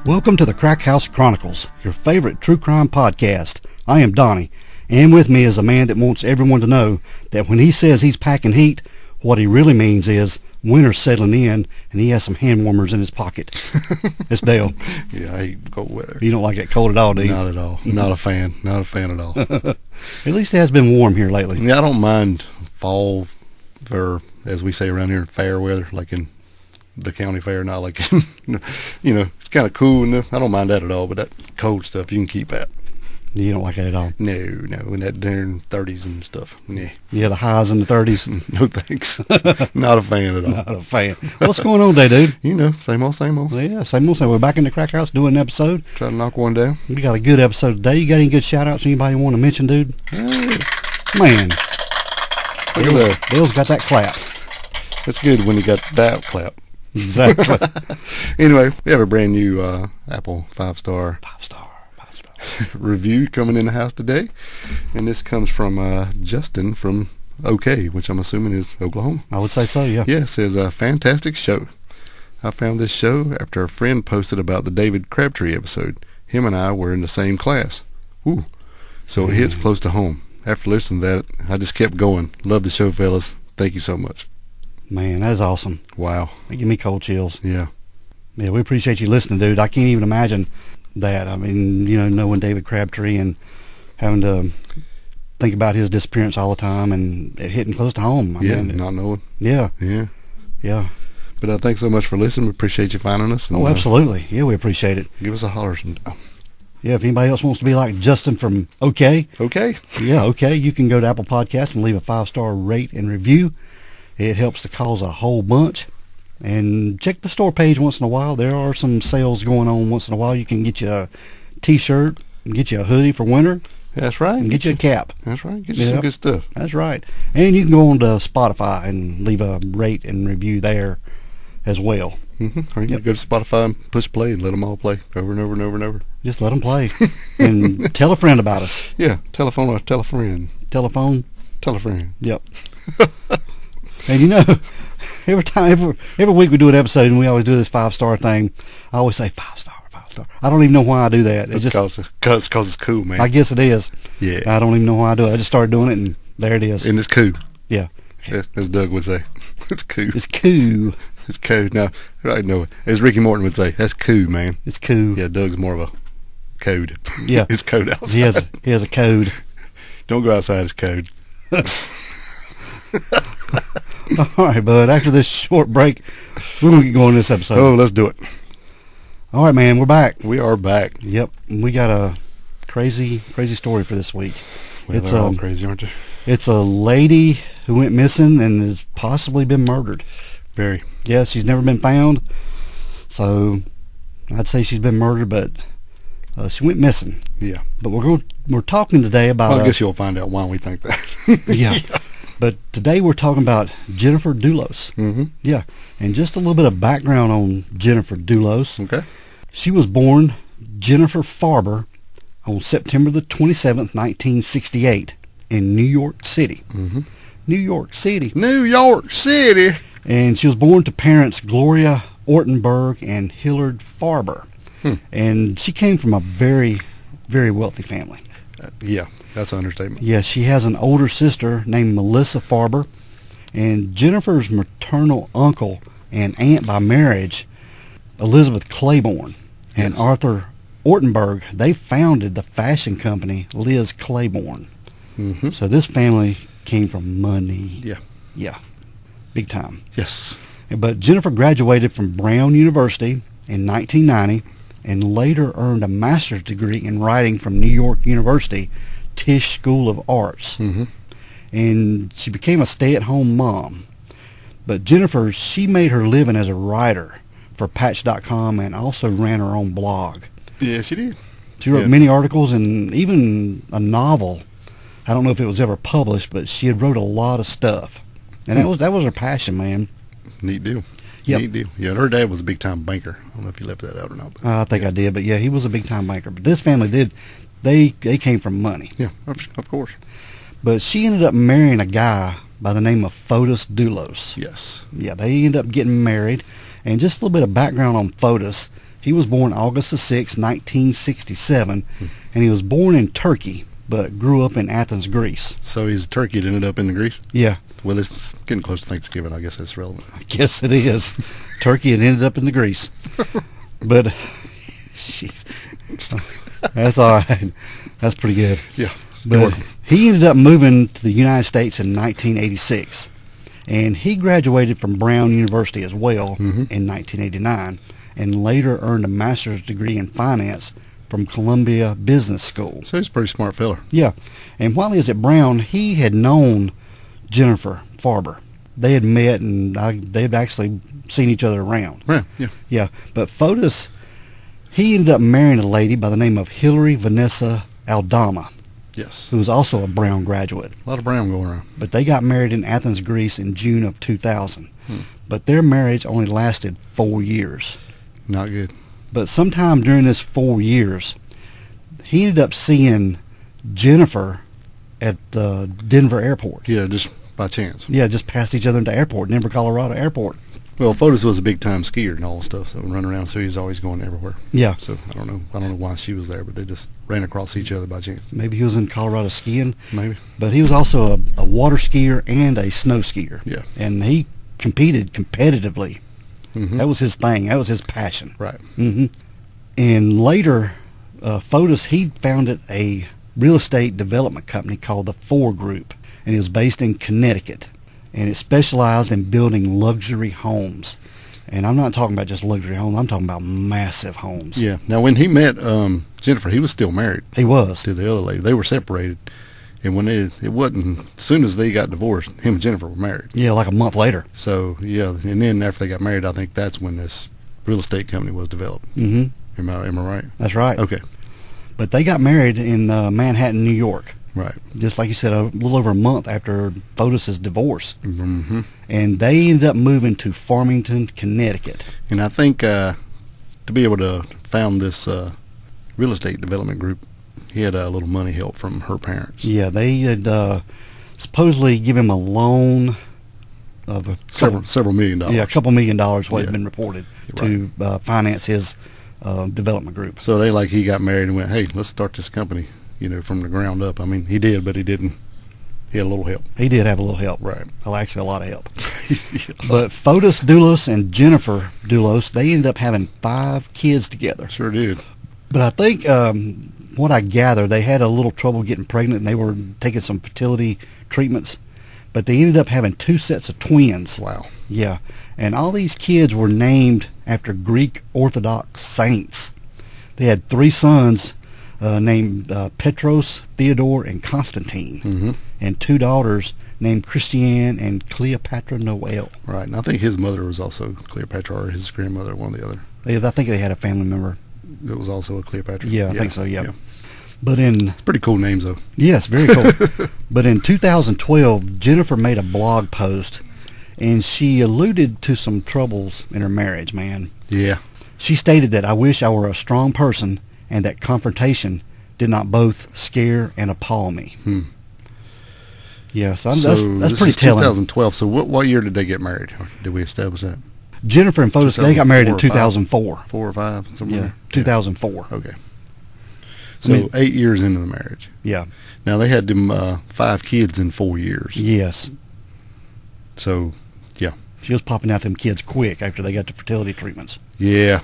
Welcome to the Crack House Chronicles, your favorite true crime podcast. I am Donnie, and with me is a man that wants everyone to know that when he says he's packing heat, what he really means is winter's settling in, and he has some hand warmers in his pocket. It's Dale. Yeah, I hate cold weather. You don't like it cold at all, do you? Not at all. Not a fan. Not a fan at all. At least it has been warm here lately. Yeah, I don't mind fall, or as we say around here, fair weather, like in the county fair, not like, it's kind of cool enough. I don't mind that at all, but that cold stuff, you can keep that. You don't like it at all? No, in that darn 30s and stuff. Nah. Yeah, the highs in the 30s. No thanks. Not a fan at all. Not a fan. What's going on today, dude? Same old, same old. Yeah, same old. We're back in the Crack House doing an episode. Try to knock one down. We got a good episode today. You got any good shout-outs anybody want to mention, dude? Hey. Man. Look at that. Dale's got that clap. It's good when you got that clap. Exactly. Anyway, we have a brand new Apple 5-star review coming in the house today, and this comes from Justin from OK, which I'm assuming is Oklahoma. I would say so, yeah. Yeah, it says a fantastic show. I found this show after a friend posted about the David Crabtree episode. Him and I were in the same class. Ooh, so it hits close to home. After listening to that, I just kept going. Love the show, fellas. Thank you so much. Man, that's awesome. Wow. That give me cold chills. Yeah. Yeah, we appreciate you listening, dude. I can't even imagine that. I mean, knowing David Crabtree and having to think about his disappearance all the time and it hitting close to home. I mean, not knowing. Yeah. Yeah. But thanks so much for listening. We appreciate you finding us. And, absolutely. Yeah, we appreciate it. Give us a holler sometime. Yeah, if anybody else wants to be like Justin from OK. Okay. Yeah, OK. You can go to Apple Podcasts and leave a 5-star rate and review. It helps the cause a whole bunch. And check the store page once in a while. There are some sales going on once in a while. You can get you a T-shirt, get you a hoodie for winter. That's right. And get you a cap. That's right. Get you some good stuff. That's right. And you can go on to Spotify and leave a rate and review there as well. Or you can go to Spotify and push play and let them all play over and over and over and over. Just let them play. And tell a friend about us. Yeah. Telephone or tell a friend. Telephone. Tell a friend. Yep. And every week we do an episode and we always do this 5-star thing. I always say 5-star. I don't even know why I do that. It's just because it's cool, man. I guess it is. Yeah. I don't even know why I do it. I just started doing it and there it is. And it's cool. Yeah. As Doug would say. It's cool. It's cool. It's cool. Now, I know, as Ricky Morton would say, that's cool, man. It's cool. Yeah, Doug's more of a code. Yeah. It's code outside. He has a code. Don't go outside, it's code. All right, bud. After this short break, we're going to get going this episode. Oh, let's do it. All right, man. We're back. We are back. Yep. We got a crazy story for this week. Well, they're all crazy, aren't they? It's a lady who went missing and has possibly been murdered. Very. Yeah, she's never been found. So I'd say she's been murdered, but she went missing. Yeah. But we're talking today about... Well, I guess you'll find out why we think that. Yeah. But today we're talking about Jennifer Dulos. Mm-hmm. Yeah. And just a little bit of background on Jennifer Dulos. Okay. She was born Jennifer Farber on September the 27th, 1968 in New York City. Mm-hmm. New York City. New York City. And she was born to parents Gloria Ortenberg and Hillard Farber. And she came from a very, very wealthy family. Yeah, that's an understatement. Yeah, she has an older sister named Melissa Farber. And Jennifer's maternal uncle and aunt by marriage, Elizabeth Claiborne and Arthur Ortenberg, they founded the fashion company Liz Claiborne. Mm-hmm. So this family came from money. Yeah. Yeah. Big time. Yes. But Jennifer graduated from Brown University in 1990 and later earned a master's degree in writing from New York University Tisch School of Arts. Mm-hmm. And she became a stay-at-home mom. But Jennifer, she made her living as a writer for Patch.com and also ran her own blog. Yeah, she did. She wrote many articles and even a novel. I don't know if it was ever published, but she had wrote a lot of stuff. And that was her passion, man. Neat deal. Yep. Neat deal. Yeah, and her dad was a big-time banker. I don't know if you left that out or not. But I think I did, but yeah, he was a big-time banker. But this family did. They came from money. Yeah, of course. But she ended up marrying a guy by the name of Fotis Dulos. Yes. Yeah, they ended up getting married. And just a little bit of background on Fotis. He was born August the 6th, 1967, and he was born in Turkey, but grew up in Athens, Greece. So he's a turkey that ended up in Greece? Yeah. Well, it's getting close to Thanksgiving. I guess that's relevant. I guess it is. Turkey and ended up in the Greece. But, jeez. That's all right. That's pretty good. Yeah. But he ended up moving to the United States in 1986. And he graduated from Brown University as well in 1989, and later earned a master's degree in finance from Columbia Business School. So he's a pretty smart fella. Yeah. And while he was at Brown, he had known Jennifer Farber. They had met, and they had actually seen each other around. Yeah, yeah. Yeah. But Fotis, he ended up marrying a lady by the name of Hillary Vanessa Aldama, Yes. who was also a Brown graduate. A lot of brown going around. But they got married in Athens, Greece in June of 2000. But their marriage only lasted 4 years. Not good. But sometime during this 4 years, he ended up seeing Jennifer at the Denver airport. Yeah, just by chance. Yeah, just passed each other at the airport, Denver, Colorado airport. Well, Fotis was a big time skier and all stuff, so run around, so he's always going everywhere. Yeah. So I don't know why she was there, but they just ran across each other by chance. Maybe he was in Colorado skiing. Maybe. But he was also a water skier and a snow skier. Yeah. And he competed competitively. Mm-hmm. That was his thing. That was his passion. Right. Mm-hmm. And later, Fotis, he founded a real estate development company called the Four Group, and it was based in Connecticut, and it specialized in building luxury homes. And I'm not talking about just luxury homes. I'm talking about massive homes. Yeah. Now, when he met Jennifer, he was still married He was. to the other lady. They were separated, and when it wasn't, as soon as they got divorced, him and Jennifer were married. Yeah, like a month later. So yeah, and then after they got married, I think that's when this real estate company was developed. Mm-hmm. Am I right? That's right. Okay. But they got married in Manhattan, New York. Right. Just like you said, a little over a month after Fotis' divorce. Mm-hmm. And they ended up moving to Farmington, Connecticut. And I think to be able to found this real estate development group, he had a little money help from her parents. Yeah, they had supposedly given him a loan of Several $1 million. Yeah, a couple $1 million, what Yeah. had been reported, to finance his development group. So he got married and went, hey, let's start this company, from the ground up. I mean, he did, but he didn't. He had a little help. He did have a little help. Right. Well, actually, a lot of help. But Fotis Dulos and Jennifer Dulos, they ended up having 5 kids together. Sure did. But I think what I gather, they had a little trouble getting pregnant, and they were taking some fertility treatments. But they ended up having 2 sets of twins. Wow. Yeah. And all these kids were named after Greek Orthodox saints. They had 3 sons named Petros, Theodore, and Constantine. Mm-hmm. And 2 daughters named Christiane and Cleopatra Noel. Right. And I think his mother was also Cleopatra, or his grandmother, one or the other. I think they had a family member. It was also a Cleopatra. Yeah, I think so, yeah. But It's pretty cool names, though. Yes, very cool. But in 2012, Jennifer made a blog post, and she alluded to some troubles in her marriage, man. Yeah. She stated that, I wish I were a strong person and that confrontation did not both scare and appall me. Yeah, so that's this pretty is telling. 2012. So what year did they get married? Or did we establish that? Jennifer and Fotis, they got married in 2004 2004. 4 or 5? Somewhere Yeah, there? 2004. Okay. So 8 years into the marriage. Yeah. Now, they had them 5 kids in 4 years. Yes. So, yeah. She was popping out them kids quick after they got the fertility treatments. Yeah.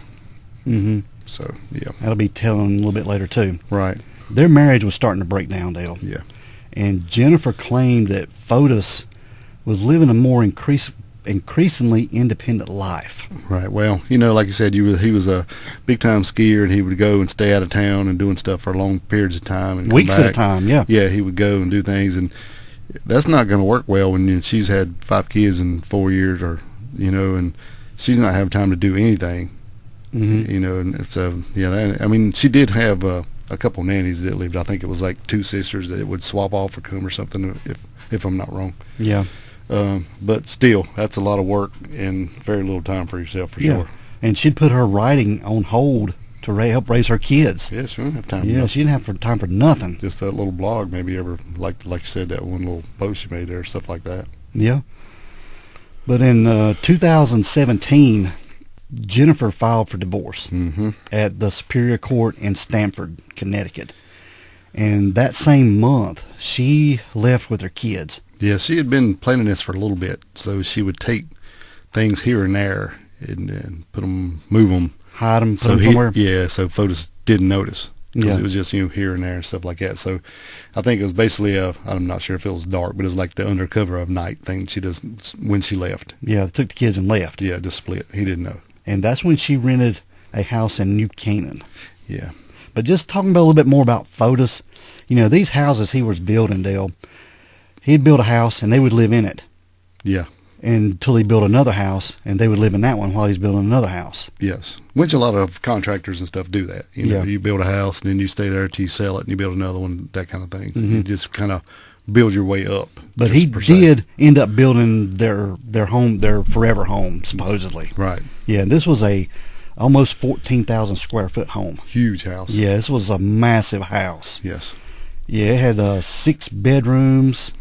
Mm-hmm. So, yeah. That'll be telling a little bit later, too. Right. Their marriage was starting to break down, Dale. Yeah. And Jennifer claimed that Fotis was living a more increasingly independent life. Right. Well, like you said, he was a big-time skier, and he would go and stay out of town and doing stuff for long periods of time. And Weeks at a time, yeah. Yeah, he would go and do things, and that's not going to work well when she's had 5 kids in 4 years, or and she's not having time to do anything. Mm-hmm. And so I mean, she did have a couple nannies that lived. I think it was like 2 sisters that would swap off or come or something, if I'm not wrong. Yeah. But still, that's a lot of work and very little time for yourself, for sure. And she'd put her writing on hold to help raise her kids. Yeah, she didn't have time. Yeah, she didn't have time for nothing. Just that little blog, maybe ever, like you said, that one little post she made there, stuff like that. Yeah. But in 2017, Jennifer filed for divorce Mm-hmm. at the Superior Court in Stamford, Connecticut. And that same month, she left with her kids. Yeah, she had been planning this for a little bit, so she would take things here and there and move them. Hide them, put them somewhere. Yeah, so Fotis didn't notice. Because Yeah. it was just, here and there and stuff like that. So I think it was basically I'm not sure if it was dark, but it was like the undercover of night thing she does when she left. Yeah, they took the kids and left. Yeah, just split. He didn't know. And that's when she rented a house in New Canaan. Yeah. But just talking about a little bit more about Fotis, these houses he was building, Dale, he'd build a house and they would live in it Yeah. until he built another house, and they would live in that one while he's building another house. Yes. Which a lot of contractors and stuff do that. Yeah. You build a house and then you stay there till you sell it and you build another one, that kind of thing. Mhm. You just kind of build your way up. But just he per se. did end up building their home, their forever home, supposedly. Right. Yeah, this was a almost 14,000 square foot home. Huge house. Yeah, this was a massive house. Yes. Yeah, it had 6 bedrooms,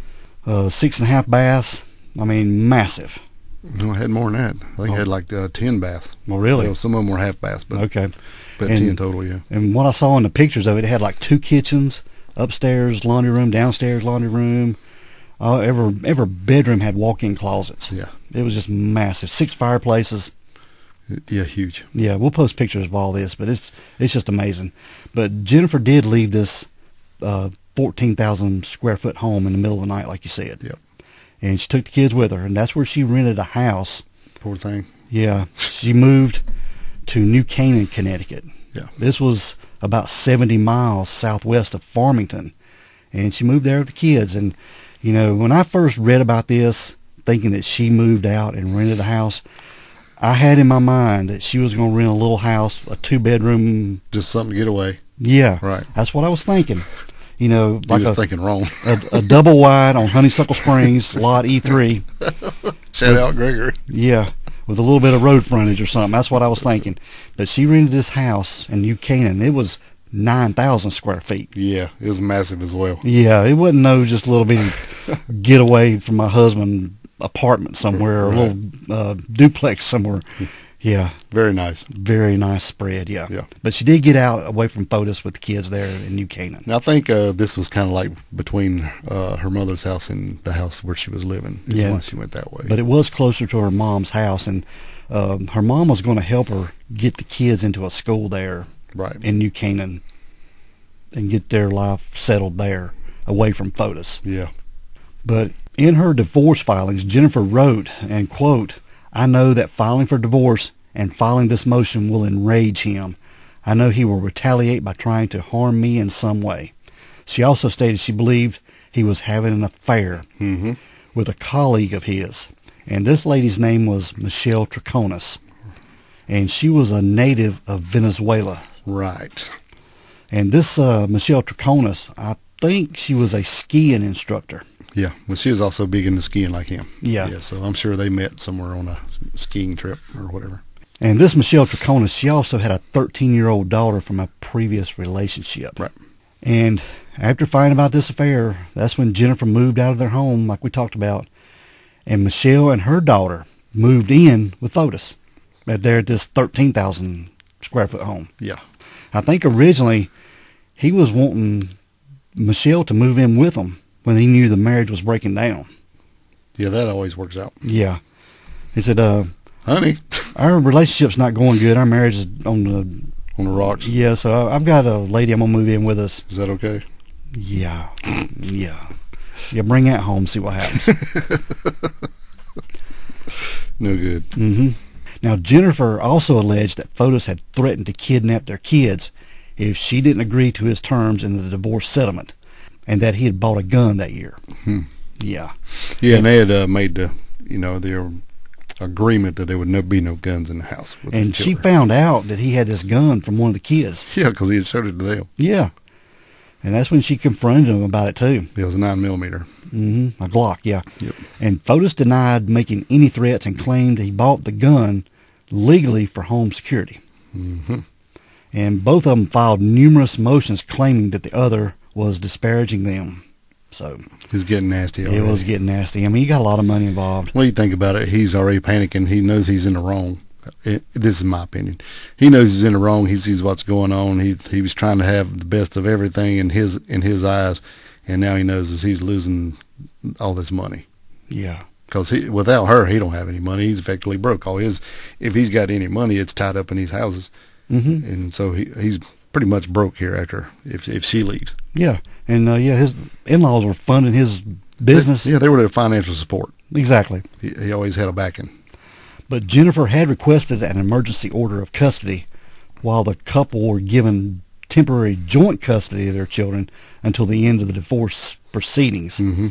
6.5 baths. I mean, massive. No, it had more than that. I think it had like 10 baths. Well, really? Well, some of them were half baths, but Okay. 10 total, yeah. And what I saw in the pictures of it, it had like 2 kitchens, upstairs laundry room, downstairs laundry room. Every bedroom had walk-in closets. Yeah. It was just massive. 6 fireplaces. Yeah, huge. Yeah, we'll post pictures of all this, but it's just amazing. But Jennifer did leave this 14,000 square foot home in the middle of the night, like you said. Yep. And she took the kids with her, and that's where she rented a house. Poor thing. Yeah, she moved to New Canaan, Connecticut. Yeah. This was about 70 miles southwest of Farmington, and she moved there with the kids. And, when I first read about this, thinking that she moved out and rented a house, I had in my mind that she was going to rent a little house, a 2-bedroom. Just something to get away. Yeah, Right. That's what I was thinking. You Like was thinking wrong. a double wide on Honeysuckle Springs, lot E3. Shout out Gregory. Yeah, with a little bit of road frontage or something. That's what I was thinking. But she rented this house in New Canaan. It was 9,000 square feet. Yeah, it was massive as well. Yeah, it wasn't just a little bitty getaway from my husband's apartment somewhere, or a little duplex somewhere. Yeah. Very nice. Very nice spread, yeah. Yeah. But she did get out away from Fotis with the kids there in New Canaan. Now, I think this was kind of like between her mother's house and the house where she was living. Yeah. Why she went that way. But it was closer to her mom's house, and her mom was going to help her get the kids into a school there right. in New Canaan and get their life settled there away from Fotis. Yeah. But in her divorce filings, Jennifer wrote, and quote, "I know that filing for divorce and filing this motion will enrage him. I know he will retaliate by trying to harm me in some way." She also stated she believed he was having an affair Mm-hmm. with a colleague of his. And this lady's name was Michelle Troconis. And she was a native of Venezuela. Right. And this Michelle Troconis, I think she was a skiing instructor. Yeah. Well, she was also big into skiing like him. Yeah. Yeah. So I'm sure they met somewhere on a skiing trip or whatever. And this Michelle Troconis, she also had a 13-year-old daughter from a previous relationship. Right. And after finding about this affair, that's when Jennifer moved out of their home, like we talked about. And Michelle and her daughter moved in with Fotis at this 13,000 square foot home. Yeah. I think originally he was wanting Michelle to move in with him when he knew the marriage was breaking down. Yeah, that always works out. Yeah. He said, Honey, our relationship's not going good. Our marriage is on on the rocks. Yeah, so I've got a lady I'm going to move in with us. Is that okay? Yeah. Yeah. Yeah, bring that home, see what happens. No good. Mm-hmm. Now, Jennifer also alleged that Fotis had threatened to kidnap their kids if she didn't agree to his terms in the divorce settlement, and that he had bought a gun that year. Hmm. Yeah. Yeah, and they had made their agreement that there would be no guns in the house. And she found out that he had this gun from one of the kids. Yeah, because he had showed it to them. Yeah. And that's when she confronted him about it, too. It was a 9mm. Mm-hmm. A Glock, yeah. Yep. And Fotis denied making any threats and claimed that he bought the gun legally for home security. Mm-hmm. And both of them filed numerous motions claiming that the other was disparaging them. So It's getting nasty already. it was getting nasty. I mean, you got a lot of money involved. Well, you think about it, he's already panicking. He knows he's in the wrong. this is my opinion. He knows he's in the wrong. He sees what's going on. He was trying to have the best of everything in his eyes, and now he knows that he's losing all this money. Yeah. Because without her, he don't have any money. He's effectively broke. If he's got any money, it's tied up in these houses, and so he's pretty much broke here after if she leaves. Yeah, and his in-laws were funding his business. They were their financial support. Exactly. He always had a backing. But Jennifer had requested an emergency order of custody, while the couple were given temporary joint custody of their children until the end of the divorce proceedings. Mm-hmm.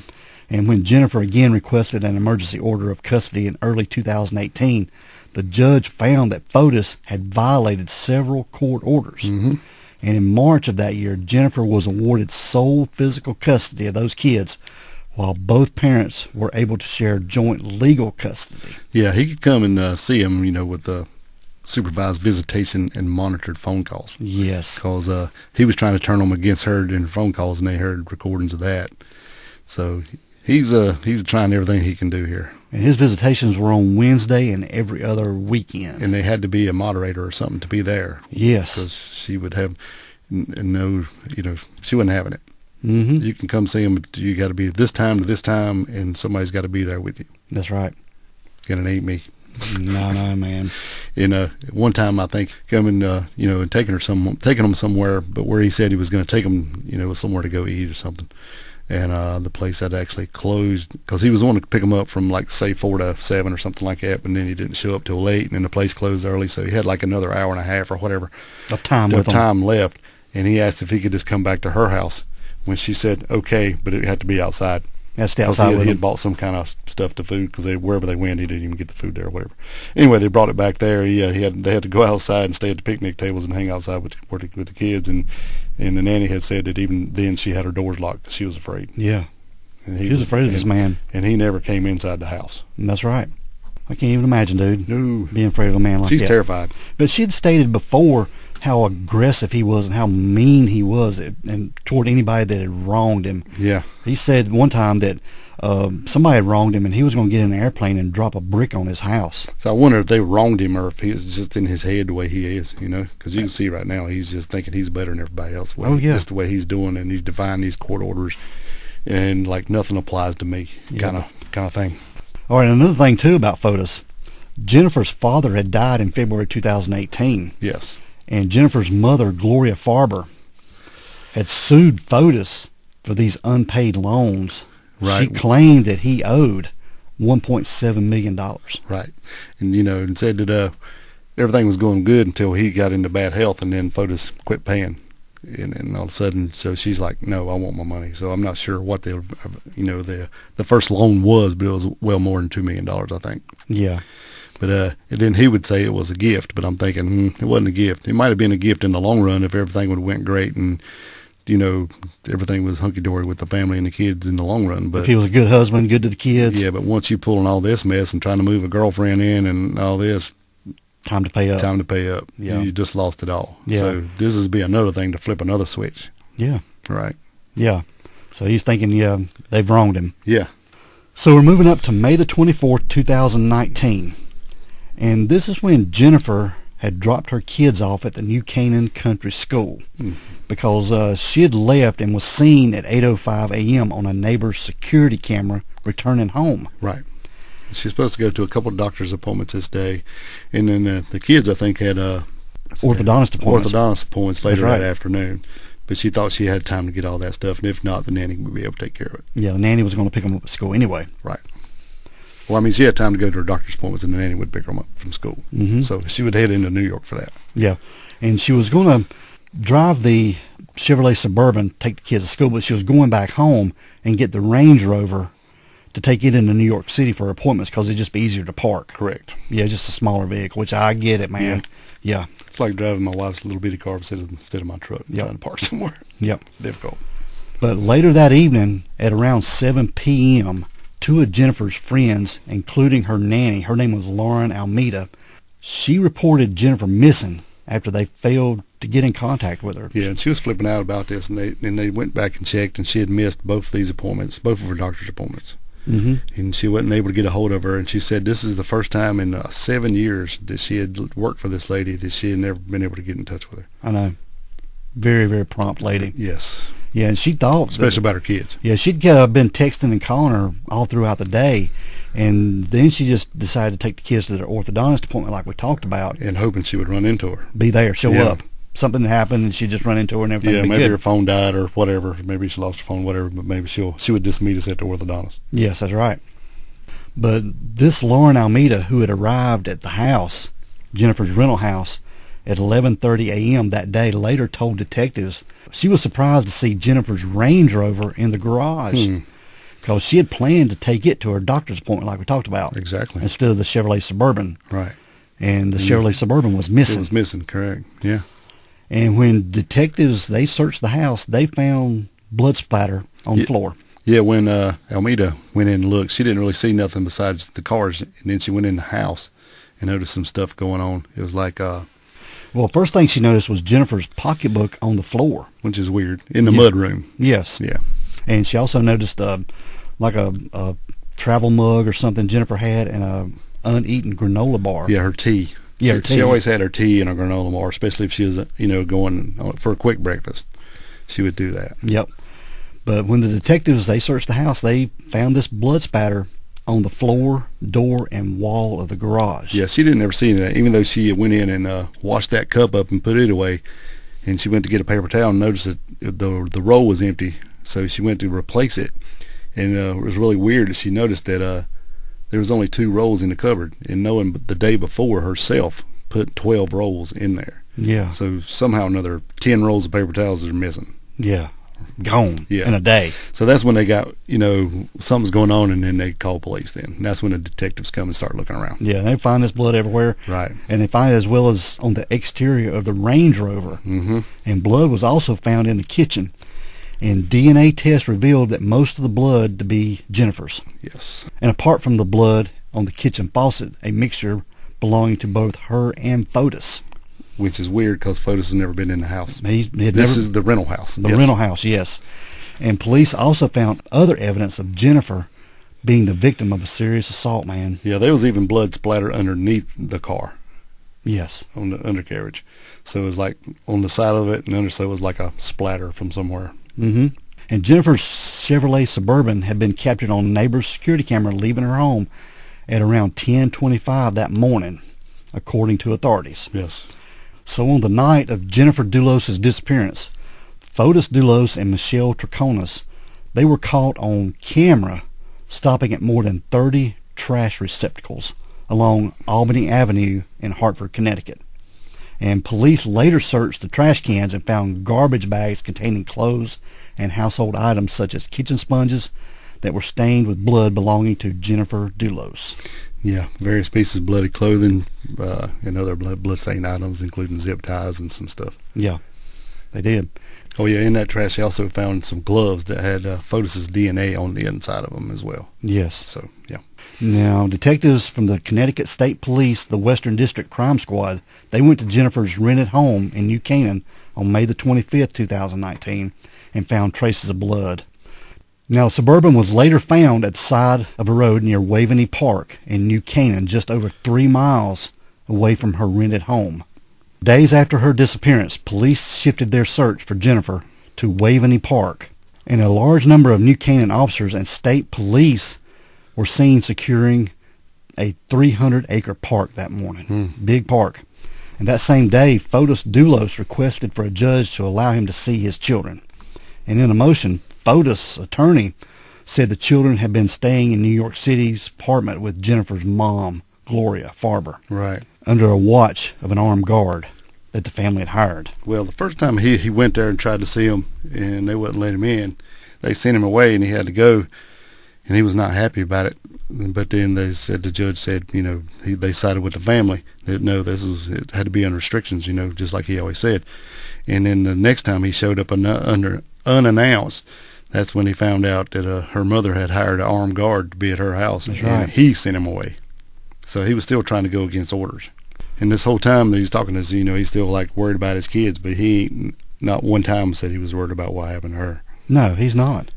And when Jennifer again requested an emergency order of custody in early 2018, the judge found that Fotis had violated several court orders. Mm-hmm. And in March of that year, Jennifer was awarded sole physical custody of those kids, while both parents were able to share joint legal custody. Yeah, he could come and see him, with the supervised visitation and monitored phone calls. Yes. Because he was trying to turn them against her during phone calls, and they heard recordings of that. So he's trying everything he can do here. And his visitations were on Wednesday and every other weekend. And they had to be a moderator or something to be there. Yes. Because she would have she wasn't having it. Mm-hmm. You can come see him, but you got to be this time to this time, and somebody's got to be there with you. That's right. And it ain't me. No, man. And one time I think coming, and taking them somewhere, but where he said he was going to take them, somewhere to go eat or something. And the place had actually closed because he was wanting to pick them up from say 4 to 7 or something like that, but then he didn't show up till late, and then the place closed early, so he had like another hour and a half or whatever of time left. And he asked if he could just come back to her house. When she said okay, but it had to be outside. That's the outside. He had bought some kind of stuff to food because wherever they went, he didn't even get the food there or whatever. Anyway, they brought it back there. They had to go outside and stay at the picnic tables and hang outside with the kids. And the nanny had said that even then she had her doors locked because she was afraid. Yeah, and she was afraid of this man. And he never came inside the house. And that's right. I can't even imagine, dude. No, being afraid of a man like that. She's terrified. But she had stated before how aggressive he was and how mean he was and toward anybody that had wronged him. Yeah. He said one time that somebody had wronged him and he was going to get in an airplane and drop a brick on his house. So I wonder if they wronged him or if he's just in his head the way he is, because you can see right now he's just thinking he's better than everybody else. Just the way he's doing, and he's defying these court orders and like nothing applies to me kind of thing. All right, another thing too about Fotis. Jennifer's father had died in February 2018. Yes. And Jennifer's mother, Gloria Farber, had sued Fotis for these unpaid loans. Right. She claimed that he owed $1.7 million. Right. And, and said that everything was going good until he got into bad health, and then Fotis quit paying. And all of a sudden, so she's like, no, I want my money. So I'm not sure what the first loan was, but it was well more than $2 million, I think. Yeah. But and then he would say it was a gift, but I'm thinking it wasn't a gift. It might have been a gift in the long run if everything would have went great and everything was hunky dory with the family and the kids in the long run. But if he was a good husband, good to the kids. Yeah, but once you pulling all this mess and trying to move a girlfriend in and all this, time to pay up. Yeah, you just lost it all. Yeah. So this is be another thing to flip another switch. Yeah. Right. Yeah. So he's thinking, they've wronged him. Yeah. So we're moving up to May the 24th, 2019. And this is when Jennifer had dropped her kids off at the New Canaan Country School because she had left and was seen at 8:05 a.m. on a neighbor's security camera returning home. Right. She's supposed to go to a couple of doctor's appointments this day. And then the kids, I think, had orthodontist appointments later that afternoon. But she thought she had time to get all that stuff, and if not, the nanny would be able to take care of it. Yeah, the nanny was going to pick them up at school anyway. Right. Well, I mean, she had time to go to her doctor's appointments, and the nanny would pick them up from school. Mm-hmm. So she would head into New York for that. Yeah, and she was going to drive the Chevrolet Suburban, take the kids to school, but she was going back home and get the Range Rover to take it into New York City for appointments because it'd just be easier to park. Correct. Yeah, just a smaller vehicle, which I get it, man. Yeah. It's like driving my wife's little bitty car instead of my truck, trying to park somewhere. Yep. Difficult. But later that evening, at around 7 p.m., two of Jennifer's friends, including her nanny, her name was Lauren Almeida, she reported Jennifer missing after they failed to get in contact with her. Yeah, and she was flipping out about this, and they went back and checked, and she had missed both of these appointments, both of her doctor's appointments. and she wasn't able to get a hold of her. And she said this is the first time in 7 years that she had worked for this lady that she had never been able to get in touch with her. I know. Very, very prompt lady. Yes. Yeah, and she thought... Especially about her kids. Yeah, she'd been texting and calling her all throughout the day, and then she just decided to take the kids to their orthodontist appointment like we talked about. And hoping she would run into her. Be there, show up. Something happened, and she'd just run into her and everything. Yeah, would be maybe good. her phone died or whatever. Maybe she lost her phone, whatever, but maybe she would just meet us at the orthodontist. Yes, that's right. But this Lauren Almeida, who had arrived at the house, Jennifer's rental house, at 11:30 a.m. that day, later told detectives she was surprised to see Jennifer's Range Rover in the garage because she had planned to take it to her doctor's appointment like we talked about. Exactly. Instead of the Chevrolet Suburban. Right. And the Chevrolet Suburban was missing. It was missing, correct. Yeah. And when detectives, they searched the house, they found blood splatter on the floor. Yeah, when Almeida went in and looked, she didn't really see nothing besides the cars. And then she went in the house and noticed some stuff going on. It was like... well, first thing she noticed was Jennifer's pocketbook on the floor. Which is weird. In the mud room. Yes. Yeah. And she also noticed like a travel mug or something Jennifer had and a uneaten granola bar. Yeah, her tea. Yeah, her tea. She always had her tea and a granola bar, especially if she was, going for a quick breakfast. She would do that. Yep. But when the detectives, they searched the house, they found this blood spatter on the floor, door, and wall of the garage. Yeah, she didn't ever see that, even though she went in and washed that cup up and put it away, and she went to get a paper towel and noticed that the roll was empty, so she went to replace it, and it was really weird that she noticed that there was only 2 rolls in the cupboard, and knowing the day before herself put 12 rolls in there. Yeah. So somehow another 10 rolls of paper towels are missing. Yeah. Gone in a day. So that's when they got, something's going on, and then they call police then. And that's when the detectives come and start looking around. Yeah, they find this blood everywhere. Right. And they find it as well as on the exterior of the Range Rover. Mm-hmm. And blood was also found in the kitchen. And DNA tests revealed that most of the blood to be Jennifer's. Yes. And apart from the blood on the kitchen faucet, a mixture belonging to both her and Fotis. Which is weird because Fotis has never been in the house. This is the rental house. The rental house, yes. And police also found other evidence of Jennifer being the victim of a serious assault, man. Yeah, there was even blood splatter underneath the car. Yes. On the undercarriage. So it was like on the side of it, and underside was like a splatter from somewhere. Mm-hmm. And Jennifer's Chevrolet Suburban had been captured on a neighbor's security camera leaving her home at around 10:25 that morning, according to authorities. Yes. So on the night of Jennifer Dulos' disappearance, Fotis Dulos and Michelle Triconis, they were caught on camera stopping at more than 30 trash receptacles along Albany Avenue in Hartford, Connecticut. And police later searched the trash cans and found garbage bags containing clothes and household items such as kitchen sponges that were stained with blood belonging to Jennifer Dulos. Yeah, various pieces of bloody clothing and other blood-stained items, including zip ties and some stuff. Yeah, they did. Oh, yeah, in that trash, they also found some gloves that had Fotis' DNA on the inside of them as well. Yes. So, yeah. Now, detectives from the Connecticut State Police, the Western District Crime Squad, they went to Jennifer's rented home in New Canaan on May the 25th, 2019, and found traces of blood. Now, the Suburban was later found at the side of a road near Waveney Park in New Canaan, just over 3 miles away from her rented home. Days after her disappearance, police shifted their search for Jennifer to Waveney Park, and a large number of New Canaan officers and state police were seen securing a 300-acre park that morning. Big park. And that same day, Fotis Dulos requested for a judge to allow him to see his children. And in a motion, Fotis' attorney said the children had been staying in New York City's apartment with Jennifer's mom, Gloria Farber, Right. under a watch of an armed guard that the family had hired. Well, the first time he went there and tried to see them, and they wouldn't let him in. They sent him away, and he had to go, and he was not happy about it. But then the judge said, they sided with the family. That no, it had to be on restrictions, just like he always said. And then the next time he showed up unannounced, that's when he found out that her mother had hired an armed guard to be at her house. That's and right. He sent him away. So he was still trying to go against orders. And this whole time that he's talking to us, he's still like worried about his kids, but he not one time said he was worried about what happened to her. No, he's not.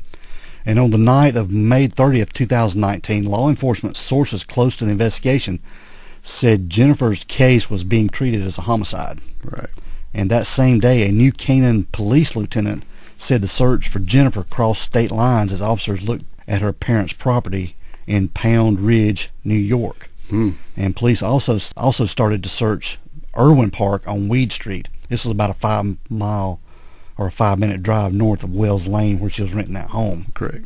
And on the night of May 30th, 2019, law enforcement sources close to the investigation said Jennifer's case was being treated as a homicide. Right. And that same day, a new Canaan police lieutenant said the search for Jennifer crossed state lines as officers looked at her parents' property in Pound Ridge, New York. And police also started to search Irwin Park on Weed Street. This was about a 5-mile or a 5-minute drive north of Wells Lane, where she was renting that home. Correct.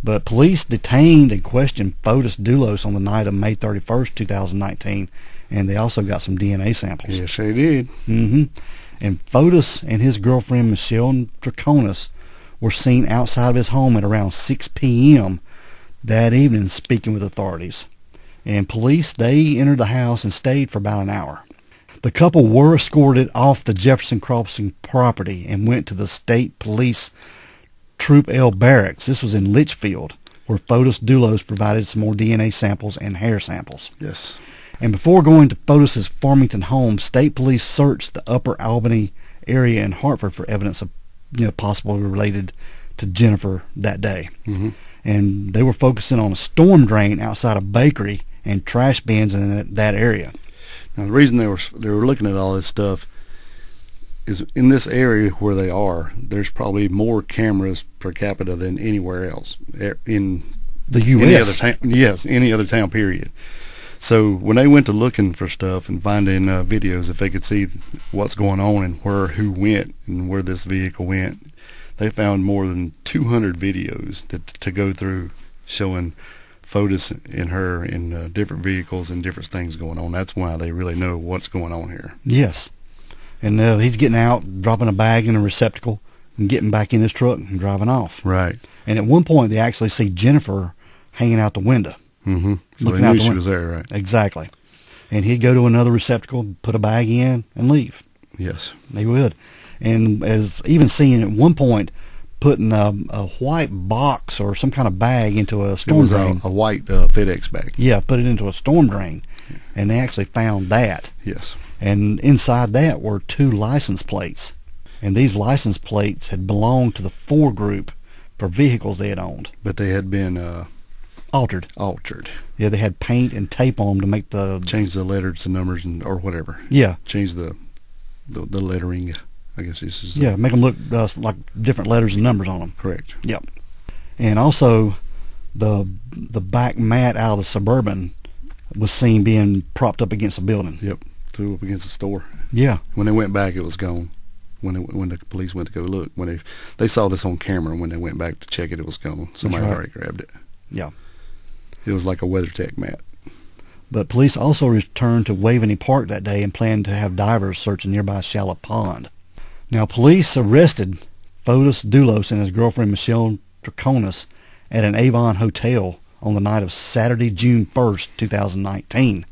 But police detained and questioned Fotis Dulos on the night of May 31st, 2019, and they also got some DNA samples. Yes, they did. And Fotis and his girlfriend Michelle Draconis were seen outside of his home at around 6 p.m. that evening speaking with authorities. And police, they entered the house and stayed for about an hour. The couple were escorted off the Jefferson Crossing property and went to the state police Troop L barracks. This was in Litchfield, where Fotis Dulos provided some more DNA samples and hair samples. Yes. And before going to Fotis's Farmington home, state police searched the Upper Albany area in Hartford for evidence of, possibly related to Jennifer that day. And they were focusing on a storm drain outside a bakery and trash bins in that area. Now, the reason they were looking at all this stuff is in this area where they are, there's probably more cameras per capita than anywhere else in the U.S. Any other town, period. So when they went to looking for stuff and finding videos, if they could see what's going on and who went and where this vehicle went, they found more than 200 videos to go through showing Fotis and her in different vehicles and different things going on. That's why they really know what's going on here. Yes. And he's getting out, dropping a bag in a receptacle, and getting back in his truck and driving off. Right. And at one point, they actually see Jennifer hanging out the window. So Looking they out knew the she window. was there, right? Exactly. And he'd go to another receptacle, put a bag in, and leave. Yes. They would. And as even seeing at one point, putting a white box or some kind of bag into a storm drain. A white FedEx bag. Yeah, put it into a storm drain. And they actually found that. Yes. And inside that were 2 license plates. And these license plates had belonged to the 4 group for vehicles they had owned. But they had been Altered. Yeah, they had paint and tape on them to make change the letters to numbers or whatever. Yeah. Change the lettering, I guess this is. Yeah, make them look like different letters and numbers on them. Correct. Yep. And also, the back mat out of the Suburban was seen being propped up against a building. Yep. Threw up against the store. Yeah. When they went back, it was gone. When the police went to go look, when they saw this on camera, and when they went back to check it, it was gone. Somebody right. already grabbed it. Yeah. It was like a WeatherTech mat. But police also returned to Waveney Park that day and planned to have divers search a nearby shallow pond. Now, police arrested Fotis Dulos and his girlfriend Michelle Draconis at an Avon hotel on the night of Saturday, June 1st, 2019.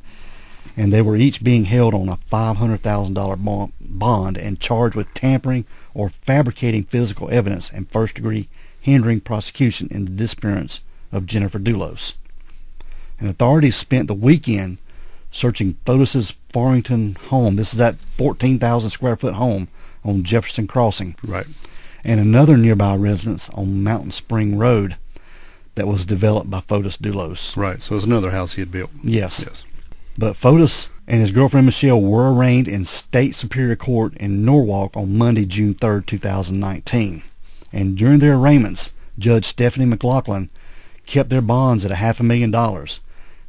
And they were each being held on a $500,000 bond and charged with tampering or fabricating physical evidence and first-degree hindering prosecution in the disappearance of Jennifer Dulos. And authorities spent the weekend searching Fotis's Farmington home. This is that 14,000 square foot home on Jefferson Crossing. Right. And another nearby residence on Mountain Spring Road that was developed by Fotis Dulos. Right. So it's another house he had built. Yes. Yes. But Fotis and his girlfriend Michelle were arraigned in State Superior Court in Norwalk on Monday, June 3rd, 2019. And during their arraignments, Judge Stephanie McLaughlin kept their bonds at $500,000.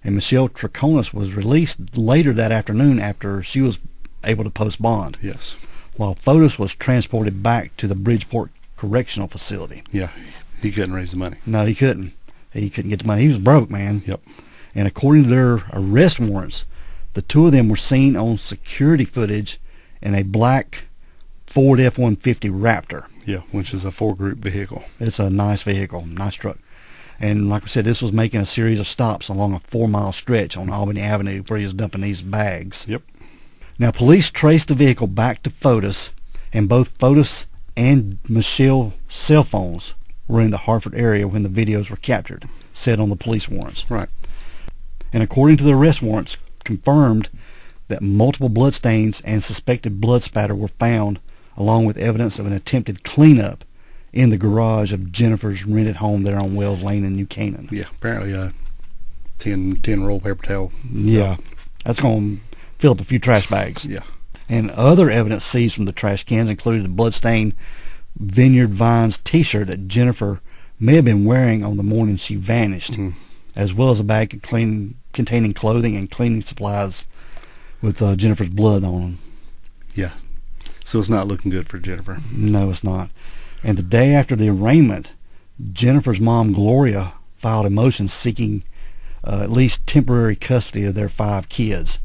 And Michelle Draconis was released later that afternoon after she was able to post bond. Yes. While Fotis was transported back to the Bridgeport Correctional Facility. Yeah. He couldn't raise the money. No, he couldn't. He couldn't get the money. He was broke, man. Yep. And according to their arrest warrants, the 2 of them were seen on security footage in a black Ford F-150 Raptor. Yeah, which is a 4-group vehicle. It's a nice vehicle, nice truck. And like I said, this was making a series of stops along a 4-mile stretch on Albany Avenue where he was dumping these bags. Yep. Now, police traced the vehicle back to Fotis, and both Fotis and Michelle's cell phones were in the Hartford area when the videos were captured, said on the police warrants. Right. And according to the arrest warrants, confirmed that multiple bloodstains and suspected blood spatter were found, along with evidence of an attempted cleanup in the garage of Jennifer's rented home there on Wells Lane in New Canaan. Yeah, apparently 10 roll paper towel. Yeah, that's going to fill up a few trash bags. Yeah. And other evidence seized from the trash cans included a bloodstained Vineyard Vines t-shirt that Jennifer may have been wearing on the morning she vanished, as well as a bag containing clothing and cleaning supplies with Jennifer's blood on them. Yeah. So it's not looking good for Jennifer. No, it's not. And the day after the arraignment, Jennifer's mom, Gloria, filed a motion seeking at least temporary custody of their 5 kids.